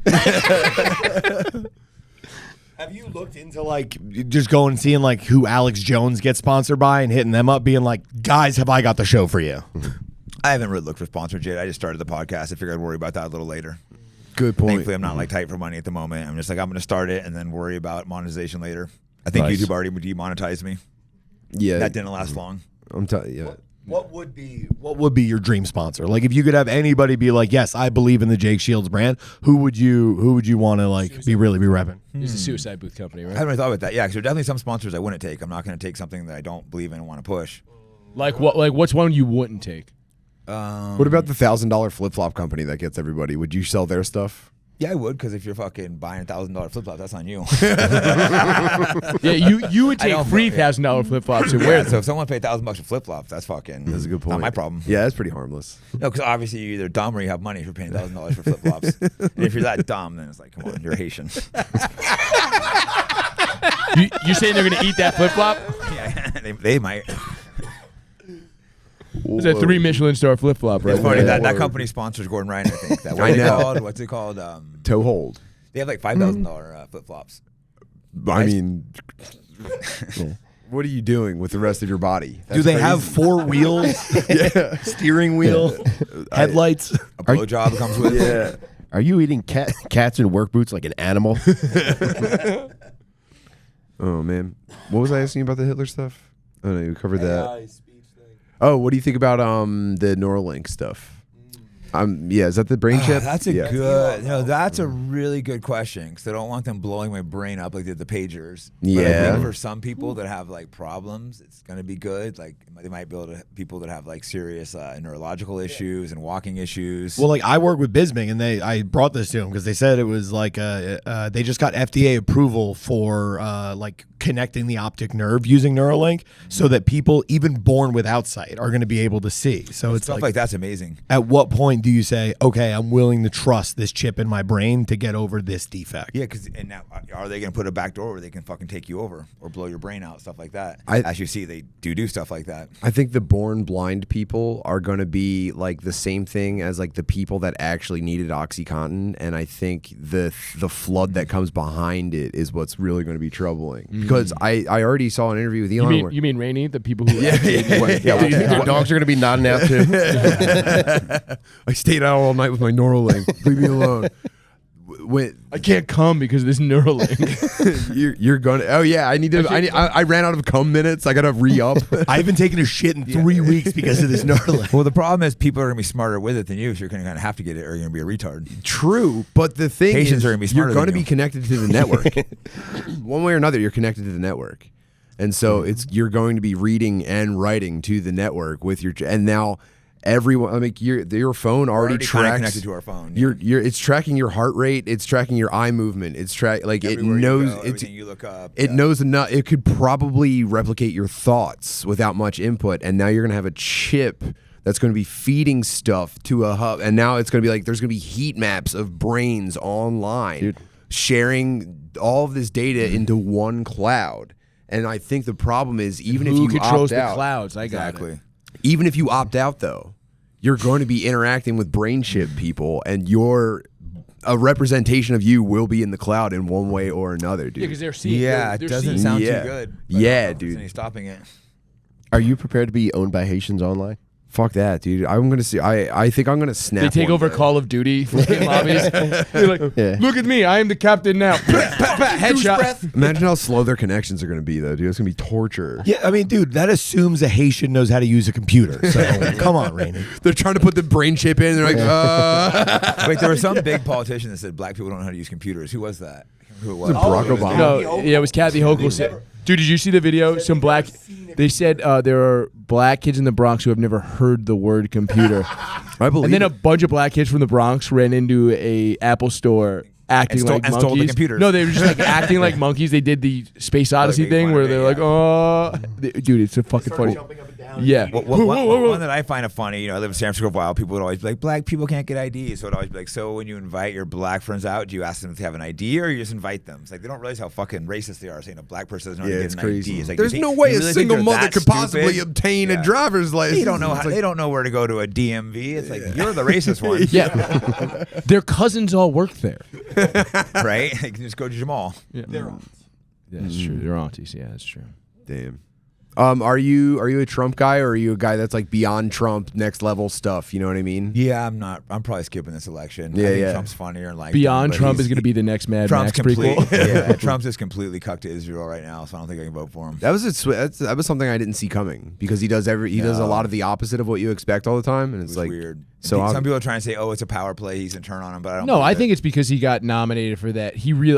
Have you looked into like just going and seeing like who Alex Jones gets sponsored by and hitting them up, being like, guys, have I got the show for you? I haven't really looked for sponsors yet. I just started the podcast. I figured I'd worry about that a little later. Good point. Thankfully, I'm not like tight for money at the moment. I'm just like, I'm going to start it and then worry about monetization later. I think Nice. YouTube already demonetized me. Yeah, That didn't last long. I'm telling you. What would be your dream sponsor? Like, if you could have anybody be like, yes, I believe in the Jake Shields brand. Who would you want to like be repping? It's a suicide booth company, right? I haven't really thought about that. Yeah, because there are definitely some sponsors I wouldn't take. I'm not going to take something that I don't believe in and want to push. Like what? Like what's one you wouldn't take? What about the $1,000 flip flop company that gets everybody? Would you sell their stuff? Yeah, I would, because if you're fucking buying $1,000 flip flops, that's on you. Yeah, you would take free $1,000 flip flops and wear them. So if someone paid $1,000 for flip flops, that's fucking. That's a good point. Not my problem. Yeah, that's pretty harmless. No, because obviously you're either dumb or you have money if you're paying $1,000 for flip flops. And if you're that dumb, then it's like, come on, you're Haitian. You're saying they're gonna eat that flip flop? Yeah, they might. It's a 3 Michelin star flip flop, right? It's funny Yeah. that company sponsors Gordon Ryan. I think that. I know. What's it called? Toe hold. They have like $5,000 flip flops. I mean, what are you doing with the rest of your body? Do they have 4 wheels? Steering wheel, headlights. A blowjob comes with it. Yeah. Are you eating cats in work boots like an animal? Oh man, what was I asking about the Hitler stuff? Oh no, you covered that. Oh, what do you think about the Neuralink stuff? Yeah, is that the brain chip? That's a good. That's a really good question, because I don't want them blowing my brain up like they did the pagers. But I Yeah. think for some people that have like problems, it's gonna be good. Like they might be able to people that have like serious neurological issues and walking issues. Well, like I work with Bisming, and I brought this to them because they said it was like they just got FDA approval for like connecting the optic nerve using Neuralink, so that people even born without sight are going to be able to see. So it's stuff like that's amazing. At what point do you say, okay, I'm willing to trust this chip in my brain to get over this defect? Yeah, and now are they going to put a back door where they can fucking take you over or blow your brain out, stuff like that? As you see, they do stuff like that. I think the born blind people are going to be like the same thing as like the people that actually needed OxyContin, and I think the flood that comes behind it is what's really going to be troubling. Because I already saw an interview with Elon. You mean Rainey, the people who? Do you think their dogs are going to be nodding out too? I stayed out all night with my Neuralink. Leave me alone. I can't come because of this Neuralink. you're gonna. Oh yeah, I ran out of cum minutes. I gotta re-up. I haven't taken a shit in 3 weeks because of this Neuralink. Well, the problem is people are going to be smarter with it than you, so you're going to have to get it, or you're going to be a retard. True, but the thing Patients is, are gonna be smarter you're going to than be you. connected to the network. One way or another, you're connected to the network, and so you're going to be reading and writing to the network with your. And now everyone, I mean, your phone already tracks. Connected to our phone. It's tracking your heart rate. It's tracking your eye movement. It's it knows. Everything you look up. It knows enough. It could probably replicate your thoughts without much input. And now you're going to have a chip that's going to be feeding stuff to a hub. And now it's going to be like there's going to be heat maps of brains online, sharing all of this data into one cloud. And I think the problem is even if you controls opt the out, clouds? I got it. even if you opt out, though, you're going to be interacting with brain chip people, and a representation of you will be in the cloud in one way or another, dude. Yeah, because they're seeing. Yeah, they're it doesn't seeing. sound Yeah. too good. Yeah, dude. Any stopping it. Are you prepared to be owned by Haitians online? Fuck that, dude. I'm gonna see. I think I'm gonna snap. They take one over day. Call of Duty fucking lobbies. They're like, Yeah. look at me, I am the captain now. Headshot. Imagine how slow their connections are gonna be, though, dude. It's gonna be torture. Yeah, I mean, dude, that assumes a Haitian knows how to use a computer. So come on, Rainey. They're trying to put the brain chip in. They're like, Wait, there was some big politician that said black people don't know how to use computers. Who was that? Who it was? Barack Obama. No, yeah, it was Kathy Hochul. Dude, did you see the video? Some black. They said there are black kids in the Bronx who have never heard the word computer. I believe. And then it. a bunch of black kids from the Bronx ran into a Apple store acting like monkeys. stole the computers. No, they were just like acting like monkeys. They did the Space Odyssey Okay, thing fine, where yeah, they're like, oh, dude, it's a fucking funny. Yeah. One that I find it funny, I live in San Francisco for a while. People would always be like, black people can't get ID. So it would always be like, so when you invite your black friends out, do you ask them to have an ID or you just invite them? It's like they don't realize how fucking racist they are saying a black person doesn't know how to it's get an crazy. ID. It's like, There's you no think- way you a really single think they're mother that could possibly stupid? obtain Yeah. a driver's license. They don't know It's how, like- they don't know where to go to a DMV. It's like you're the racist one, Yeah. Their cousins all work there. right? They can just go to Jamal. Yeah. Yeah, that's true. They're aunties. Yeah, that's true. Damn. Are you a Trump guy, or are you a guy that's like beyond Trump, next level stuff? You know what I mean? Yeah, I'm not. I'm probably skipping this election. Yeah, I think yeah. Trump's funnier and like Beyond Trump is going to be the next Mad Max prequel. Yeah, Trump's just completely cucked to Israel right now, so I don't think I can vote for him. That was that was something I didn't see coming, because he does a lot of the opposite of what you expect all the time, and it's like weird. So some people are trying to say, "Oh, it's a power play. He's gonna turn on him," but I don't. No, I think it's because he got nominated for that.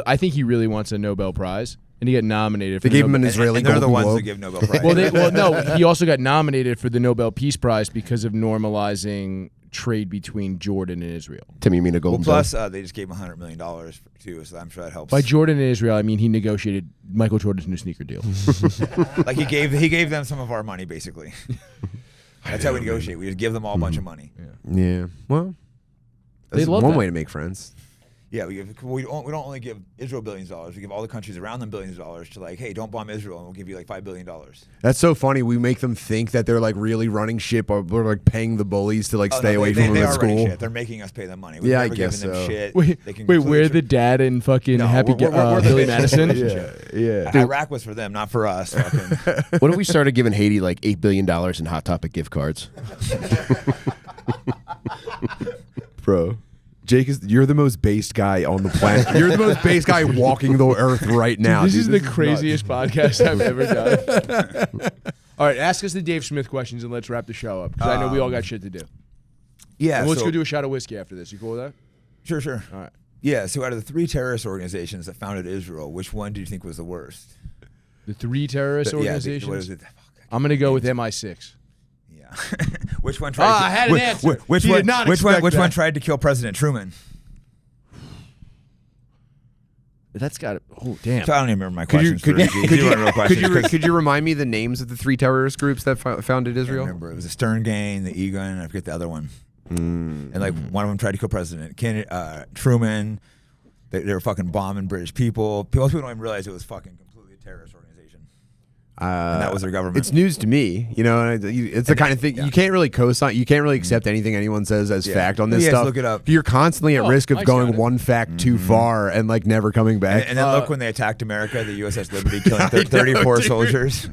I think he really wants a Nobel Prize, and he got nominated. They gave him an Israeli. And they're the Golden ones Globe. that give Nobel Prize. Well, no, he also got nominated for the Nobel Peace Prize because of normalizing trade between Jordan and Israel. Tim, you mean a golden? Plus, they just gave him $100 million too, so I'm sure that helps. By Jordan and Israel, I mean he negotiated Michael Jordan's new sneaker deal. Like he gave them some of our money, basically. That's how we negotiate. We just give them all a bunch of money. Yeah. Well, that's love one that. way to make friends. Yeah, we don't only give Israel billions of dollars. We give all the countries around them billions of dollars to like, hey, don't bomb Israel, and we'll give you like $5 billion. That's so funny. We make them think that they're like really running shit, but we're like paying the bullies to like stay away from them they at are running school. shit. They're making us pay them money. We've Yeah, I never guess given them so. shit. Wait, They can we're completely the dad and fucking No, Happy we're the Billy bitch. Madison. Yeah. Iraq was for them, not for us. Fucking. What if we started giving Haiti like $8 billion in Hot Topic gift cards? Bro. Jake, you're the most based guy on the planet. You're the most based guy walking the earth right now. This dude. is the craziest podcast I've ever done. All right, ask us the Dave Smith questions and let's wrap the show up, because I know we all got shit to do. Yeah, And let's so- go do a shot of whiskey after this. You cool with that? Sure. All right. Yeah, so out of the 3 terrorist organizations that founded Israel, which one do you think was the worst? The 3 terrorist organizations? What is it? I'm going to go with MI6. Yeah. Which one tried? I had an answer. Which He one? did not Which one? expect Which that. one tried to kill President Truman? That's got it. Oh, damn. So I don't even remember my questions. Could you remind me the names of the 3 terrorist groups that founded I Israel? remember it was the Stern Gang, the Egon, and I forget the other one. And like one of them tried to kill President Truman. They were fucking bombing British people. Most people don't even realize it was fucking completely a terrorist organization. And that was their government. It's news to me, you know. It's the kind of thing you can't really co-sign. You can't really accept anything anyone says as fact on this Yes, stuff. look it up. You're constantly at risk of Mike's got going it. one fact too far and like never coming back. And then look when they attacked America, the USS Liberty, killing 34 soldiers.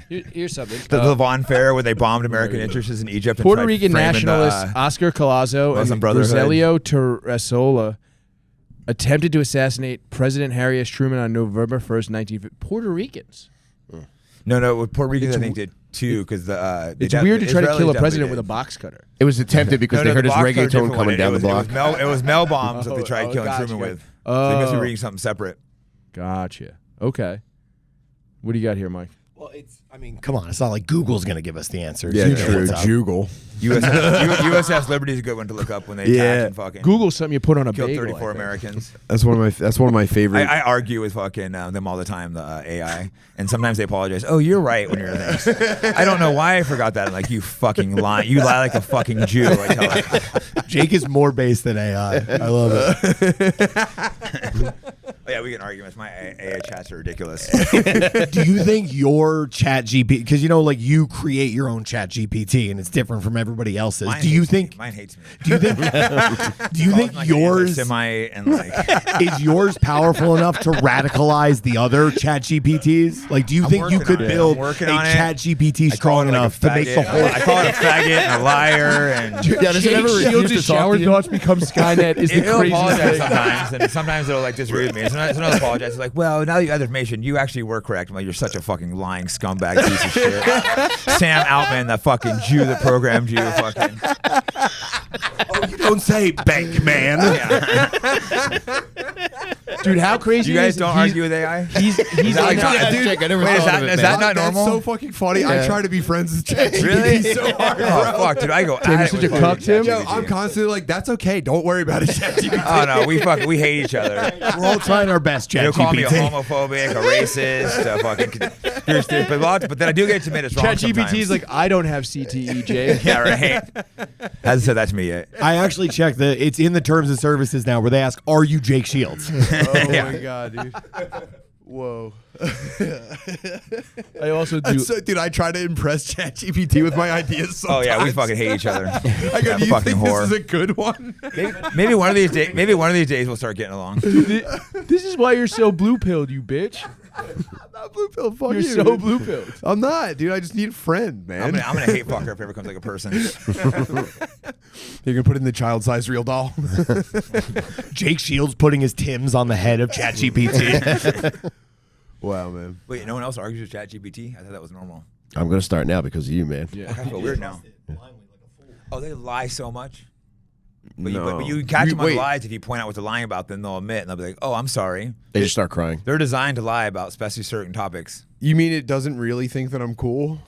Here's something. The Levant Fair, where they bombed American interests in Egypt. And Puerto tried Rican framing nationalists Oscar Collazo Muslim and Brotherhood. Rogelio Terrasola attempted to assassinate President Harry S. Truman on November 1st, 1950. Puerto Ricans. No, Puerto Ricans I think did too, because It's weird to try to kill a president with a box cutter. It was attempted because they heard his reggaeton coming down the block. It was Mel bombs that they tried killing gotcha. Truman with. So they must be reading something separate. Gotcha. Okay. What do you got here, Mike? Well, I mean, come on. It's not like Google's going to give us the answers. Yeah, You know true. what's up. Jugal. USS Liberty is a good one to look up when they attacked and fucking Google's something you put on a killed bagel. 34 I think. Americans. That's one of my favorite. I argue with fucking them all the time, the AI, and sometimes they apologize. Oh, you're right when you're things. I don't know why I forgot that. I'm like, you fucking lie. You lie like a fucking Jew. I tell her. Jake is more based than AI. I love it. Oh, yeah, we get arguments. My AI chats are ridiculous. Do you think your chat GPT, because you know, like you create your own chat GPT and it's different from everybody else's. Mine Do you hates think? me. Mine hates me? Do you think? Do you think Like yours Semite and like is yours powerful enough to radicalize the other chat GPTs? Like, do you think you working could on it. build I'm working a on it. chat GPT I call strong it like enough a to make the faggot. whole? I call it a faggot and a liar and. Yeah, does it Jake ever refuse Shields' to talk shower to you? thoughts become Skynet is the It'll craziest apologize thing. sometimes, and sometimes it'll like disroot me. Sometimes it'll apologize. It's like, well, now that you have the information, you actually were correct. I'm like, you're such a fucking lying scumbag piece of shit. Sam Altman, that fucking Jew that programmed you, fucking. Oh, you don't say, bank man. Dude, how crazy You guys is don't he's- argue with AI? He's like, like, yeah, dude, I never Wait, is thought of it, that man. not normal? That's so fucking funny. I try to be friends with ChatGPT Really? so hard. Oh fuck, dude! I go. Tim, at you're it such with a fucking cuck, Tim. Yo, ChatGPT. I'm constantly like, that's okay. Don't worry about it, ChatGPT. Oh no, we hate each other. We're all trying our best, chat They'll call me a GPT. homophobic, a racist, a fucking. But then I do get to admit it's wrong. ChatGPT is sometimes. like, I don't have CTE, Jay. Yeah, right. Hasn't said that to me yet. I actually checked it's in the terms of services now where they ask, "Are you Jake Shields?" Oh Yeah. my god, dude. Whoa. I also do. Dude, I try to impress ChatGPT with my ideas Oh sometimes. yeah, we fucking hate each other. I go, That do you fucking think whore. this is a good one? Maybe one of these days. Maybe one of these days we'll start getting along. This is why you're so blue pilled, you bitch. I'm not blue pill. Fuck You're you. so blue pilled. I'm not, dude. I just need a friend, man. I'm gonna hate fuck her if it ever becomes like a person. You're gonna put it in the child-sized real doll. Jake Shields putting his Tims on the head of ChatGPT. Wow, man. Wait, no one else argues with ChatGPT? I thought that was normal. I'm gonna start now because of you, man. Yeah. I feel weird now. Oh, they lie so much. But No. you can catch them on Wait. lies if you point out what they're lying about. Then they'll admit and they'll be like, "Oh, I'm sorry." They just start crying. They're designed to lie about especially certain topics. You mean it doesn't really think that I'm cool?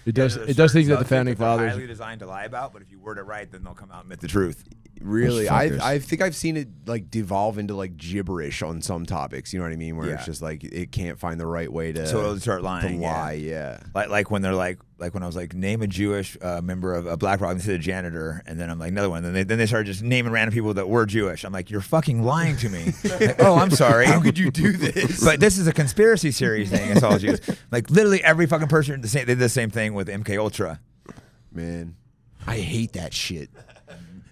It does. It does things that the founding they're fathers. highly designed to lie about. But if you word it right, then they'll come out and admit the truth. Really, Those fuckers. I think I've seen it like devolve into like gibberish on some topics. You know what I mean? Where it's Yeah. just like it can't find the right way to So it'll start lying. to lie. Yeah. Like when they're like when I was like, name a Jewish member of a Black Rock instead of janitor, and then I'm like another one. Then they started just naming random people that were Jewish. I'm like, you're fucking lying to me. Like, oh, I'm sorry. How could you do this? But this is a conspiracy series thing. It's all Jews. Like literally every fucking person they did the same thing with MK Ultra. Man, I hate that shit.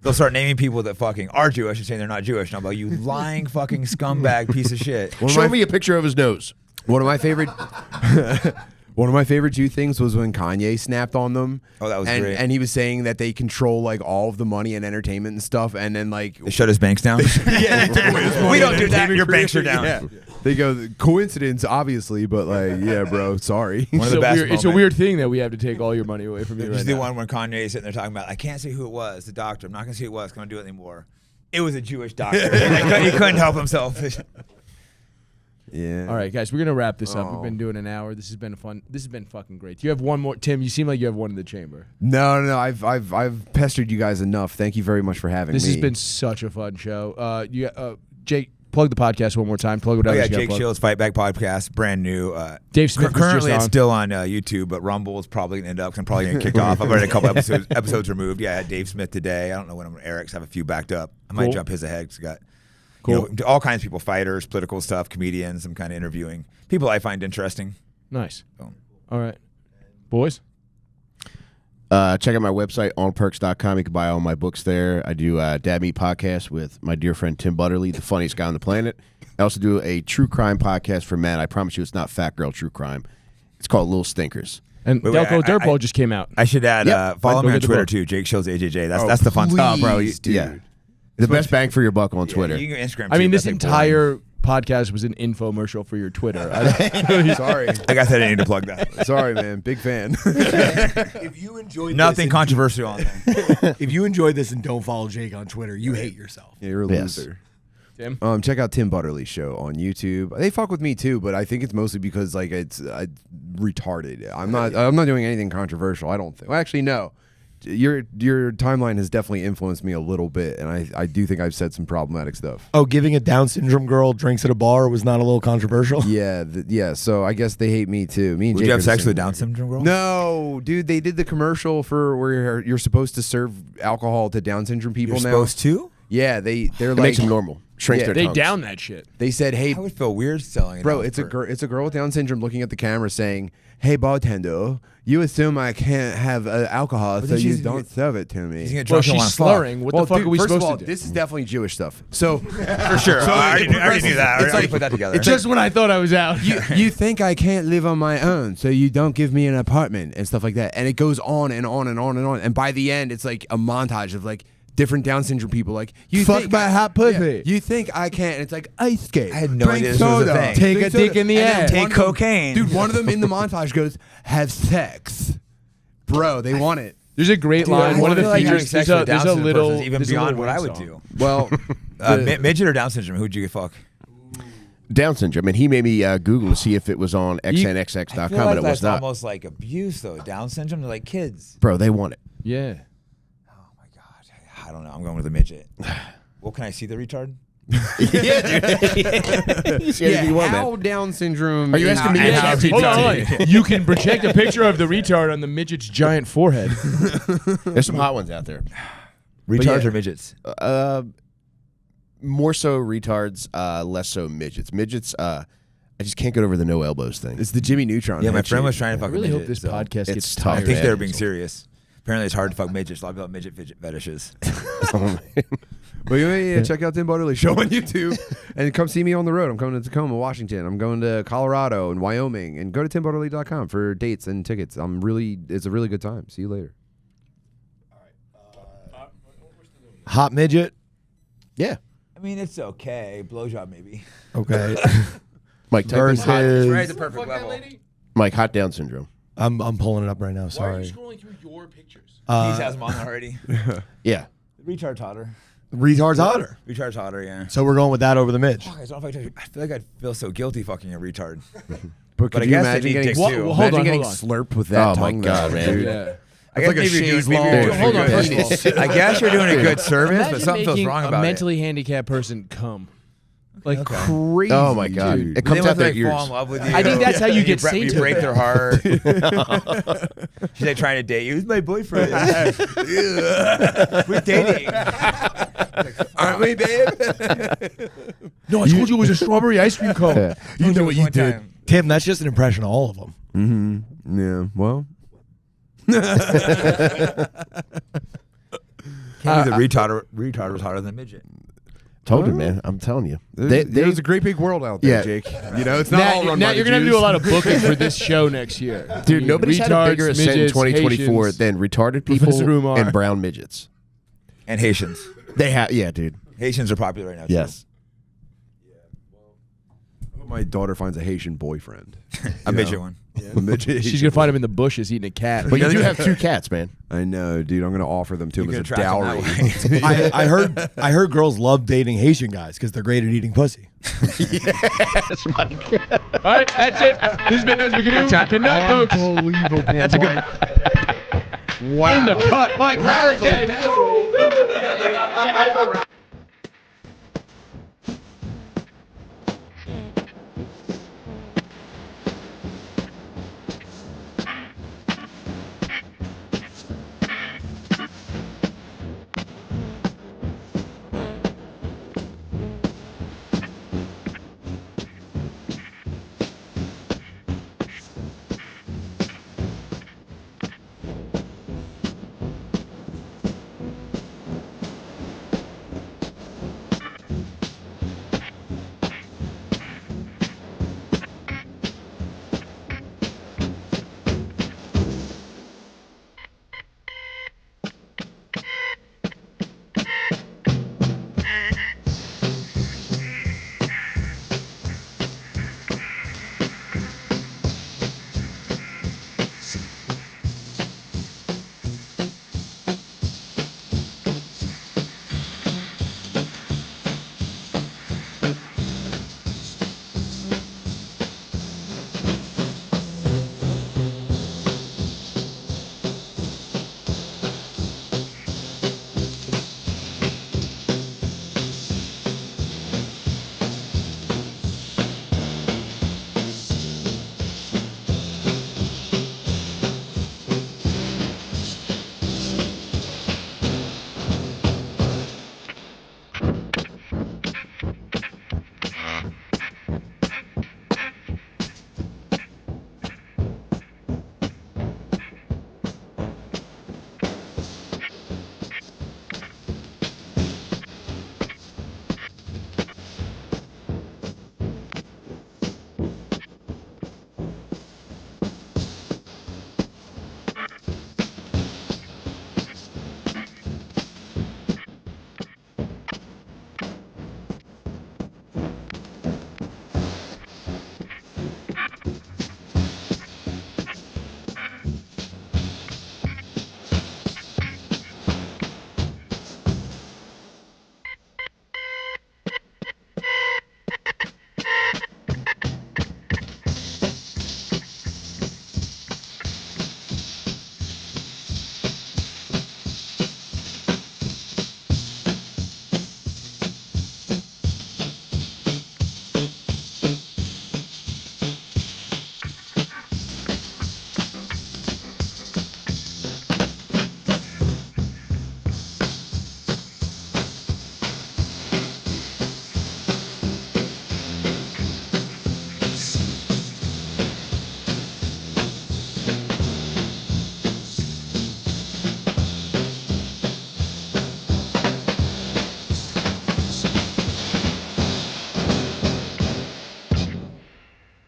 They'll start naming people that fucking are Jewish and saying they're not Jewish. And I'm like, you lying fucking scumbag piece of shit. Show me a picture of his nose. One of my favorite. One of my favorite Jew things was when Kanye snapped on them. Oh, that was and, great. And he was saying that they control like all of the money and entertainment and stuff. And then like, They shut his banks down. yeah, they took away his money We don't and do that. entertainment Your career. banks are down. Yeah. They go coincidence, obviously, but like, yeah, bro, sorry. One of the best It's a moments. weird thing that we have to take all your money away from you This right is the now. one when Kanye is sitting there talking about, I can't say who it was, the doctor. I'm not going to say who it was. I can't do it anymore. It was a Jewish doctor. He couldn't help himself. Yeah. All right, guys, we're gonna wrap this up. Oh. We've been doing an hour. This has been fun. This has been fucking great. Do you have one more, Tim? You seem like you have one in the chamber. No. I've pestered you guys enough. Thank you very much for having This me. has been such a fun show. Jake, plug the podcast one more time. Plug whatever. Oh yeah, you gotta Jake plug. Shields Fight Back podcast, brand new. Dave Smith was just currently it's on. still on YouTube, but Rumble is probably gonna end up. 'Cause I'm probably gonna kick off. I've already a couple episodes removed. Yeah, I had Dave Smith today. I don't know when I'm gonna Eric's. I have a few backed up. I might Cool. jump his ahead. 'Cause I got Cool. all kinds of people, fighters, political stuff, comedians. I'm kind of interviewing people I find interesting. Nice. Boom. All right, boys. Check out my website, onperks.com. You can buy all my books there. I do a Dad Meat podcast with my dear friend Tim Butterly, the funniest guy on the planet. I also do a true crime podcast for men. I promise you it's not Fat Girl True Crime. It's called Little Stinkers. And Wait, Delco I- Dirtball just came out. I should add, Yep. follow Go me on get the Twitter book. too, Jake Shields AJJ. That's the fun stuff. Oh, bro, Please, dude. yeah. The best bang for your buck on Twitter. Yeah, you can Instagram. I mean, too, this but I think entire podcast was an infomercial for your Twitter. Sorry. I guess I didn't need to plug that. Sorry, man. Big fan. If you enjoyed Nothing this controversial on there. if you enjoyed this and don't follow Jake on Twitter, you hate yourself. Yeah, you're a Yes. loser. Tim? Check out Tim Butterly's show on YouTube. They fuck with me too, but I think it's mostly because like it's retarded. I'm not doing anything controversial. I don't think. Well, actually, no. Your timeline has definitely influenced me a little bit, and I do think I've said some problematic stuff. Oh, giving a Down syndrome girl drinks at a bar was not a little controversial? Yeah, yeah. So I guess they hate me too. Me and Would Jake you are have the sex same with a Down way. syndrome girl? No, dude. They did the commercial for where you're supposed to serve alcohol to Down syndrome people You're now. supposed to? Yeah, they're It like makes them normal. Shrinks Yeah, their They tongues. down that shit. They said, "Hey, I would feel weird selling it. bro, out it's a for- girl. It's a girl with Down syndrome looking at the camera saying, "Hey, bartender, you assume I can't have alcohol, so then you she's- don't serve it to me." He's gonna get Well, drunk and she's wanna fuck. slurring. What the fuck dude, are we first supposed of all, to do? This is definitely Jewish stuff. So For sure. I already knew that. I It's already like- put that together. Just when I thought I was out. you think I can't live on my own, so you don't give me an apartment and stuff like that, and it goes on and on and on and on, and by the end, it's like a montage of like different Down syndrome people, like you Fuck think my hot pussy. You think I can't? And it's like ice skate. I had no drink idea this was a soda, thing. Take drink a dick soda. in the And then ass. one Take of them- cocaine. dude. One of them in the montage goes, "Have sex, bro." They want it. There's a great Dude, line. I One of the feel like having features. sex There's with a Down syndrome little. person is even there's a beyond little what I Wayne would song. do. Well, Midget or Down syndrome? Who'd you fuck? Down syndrome. And he made me Google to see if it was on I xnxx.com, feel but like it was that's not. almost like abuse, though. Down syndrome, they're like kids. Bro, they want it. Yeah. Oh my god, I don't know. I'm going with a midget. Well, can I see the retard? You see anything you want, how man. Down syndrome? Are you asking me and to how answer he Hold does on. You can project a picture of the retard on the midget's giant forehead. There's some hot ones out there. Retards yeah. or midgets? More so retards, less so midgets. Midgets, I just can't get over the no elbows thing. It's the Jimmy Neutron. Yeah, my head friend shape. was trying to I fuck really a hope midget. this so podcast it's gets tough. I tired. think Yeah. they were being serious. Apparently, it's hard to fuck midgets. A lot of people have midget fetishes. But yeah, check out Tim Butterly Show on YouTube and come see me on the road. I'm coming to Tacoma, Washington. I'm going to Colorado and Wyoming. And go to timbutterly.com for dates and tickets. It's a really good time. See you later. Hot midget. Yeah. I mean, it's okay. Blowjob maybe. Okay. Mike, type in Versus- hot, It's right at the perfect level. Mike, hot Down syndrome. I'm pulling it up right now. Why are Sorry. you scrolling through your pictures? He has them on already. Yeah. Retard's hotter. Retard's hotter. Retard's hotter, yeah. So we're going with that over the midge. Fuck, I don't know if I feel like I'd feel so guilty fucking a retard. But could I you guess they imagine need getting, dicks What- too. well, hold imagine on, getting hold slurped with that Oh, my tongue, God, though, man. dude? Yeah. I guess like a maybe you're cheese doing, ball. maybe Dude, you're doing hold on, a first good, of all. I guess you're doing a good service, Imagine but something feels making wrong a about mentally handicapped person come. Like Crazy. Oh, my God. dude. It comes out their they fall ears. in love with you. I think that's how you get You sated. break their heart. She's like trying to date you. Who's my boyfriend? We're dating. Aren't we, babe? No, I told you it was a strawberry ice cream cone. Yeah. You know what you One did. time. Tim, that's just an impression of all of them. Mm-hmm. Yeah. Well. Can't believe the retard was hotter than midget. Told you, man. I'm telling you. There's a great big world out there, Yeah. Jake. You know, it's not all run Now by you're the gonna have to Jews. do a lot of booking for this show next year. Dude, nobody's had a bigger ascent in midgets, 2024 Haitians. than retarded Professor people Umar. and brown midgets. And Haitians. They have, yeah, dude. Haitians are popular right now. too. Yes. My daughter finds a Haitian boyfriend. A midget one. A midget She's Haitian gonna find him in the bushes eating a cat. But you do have 2 cats, man. I know, dude. I'm gonna offer them to him You as can a attract them dowry. that way. I heard girls love dating Haitian guys because they're great at eating pussy. All right, that's it. This has been as we can do. Good night, folks. Unbelievable. That's a good. Wow. In the cut, Mike Harrington.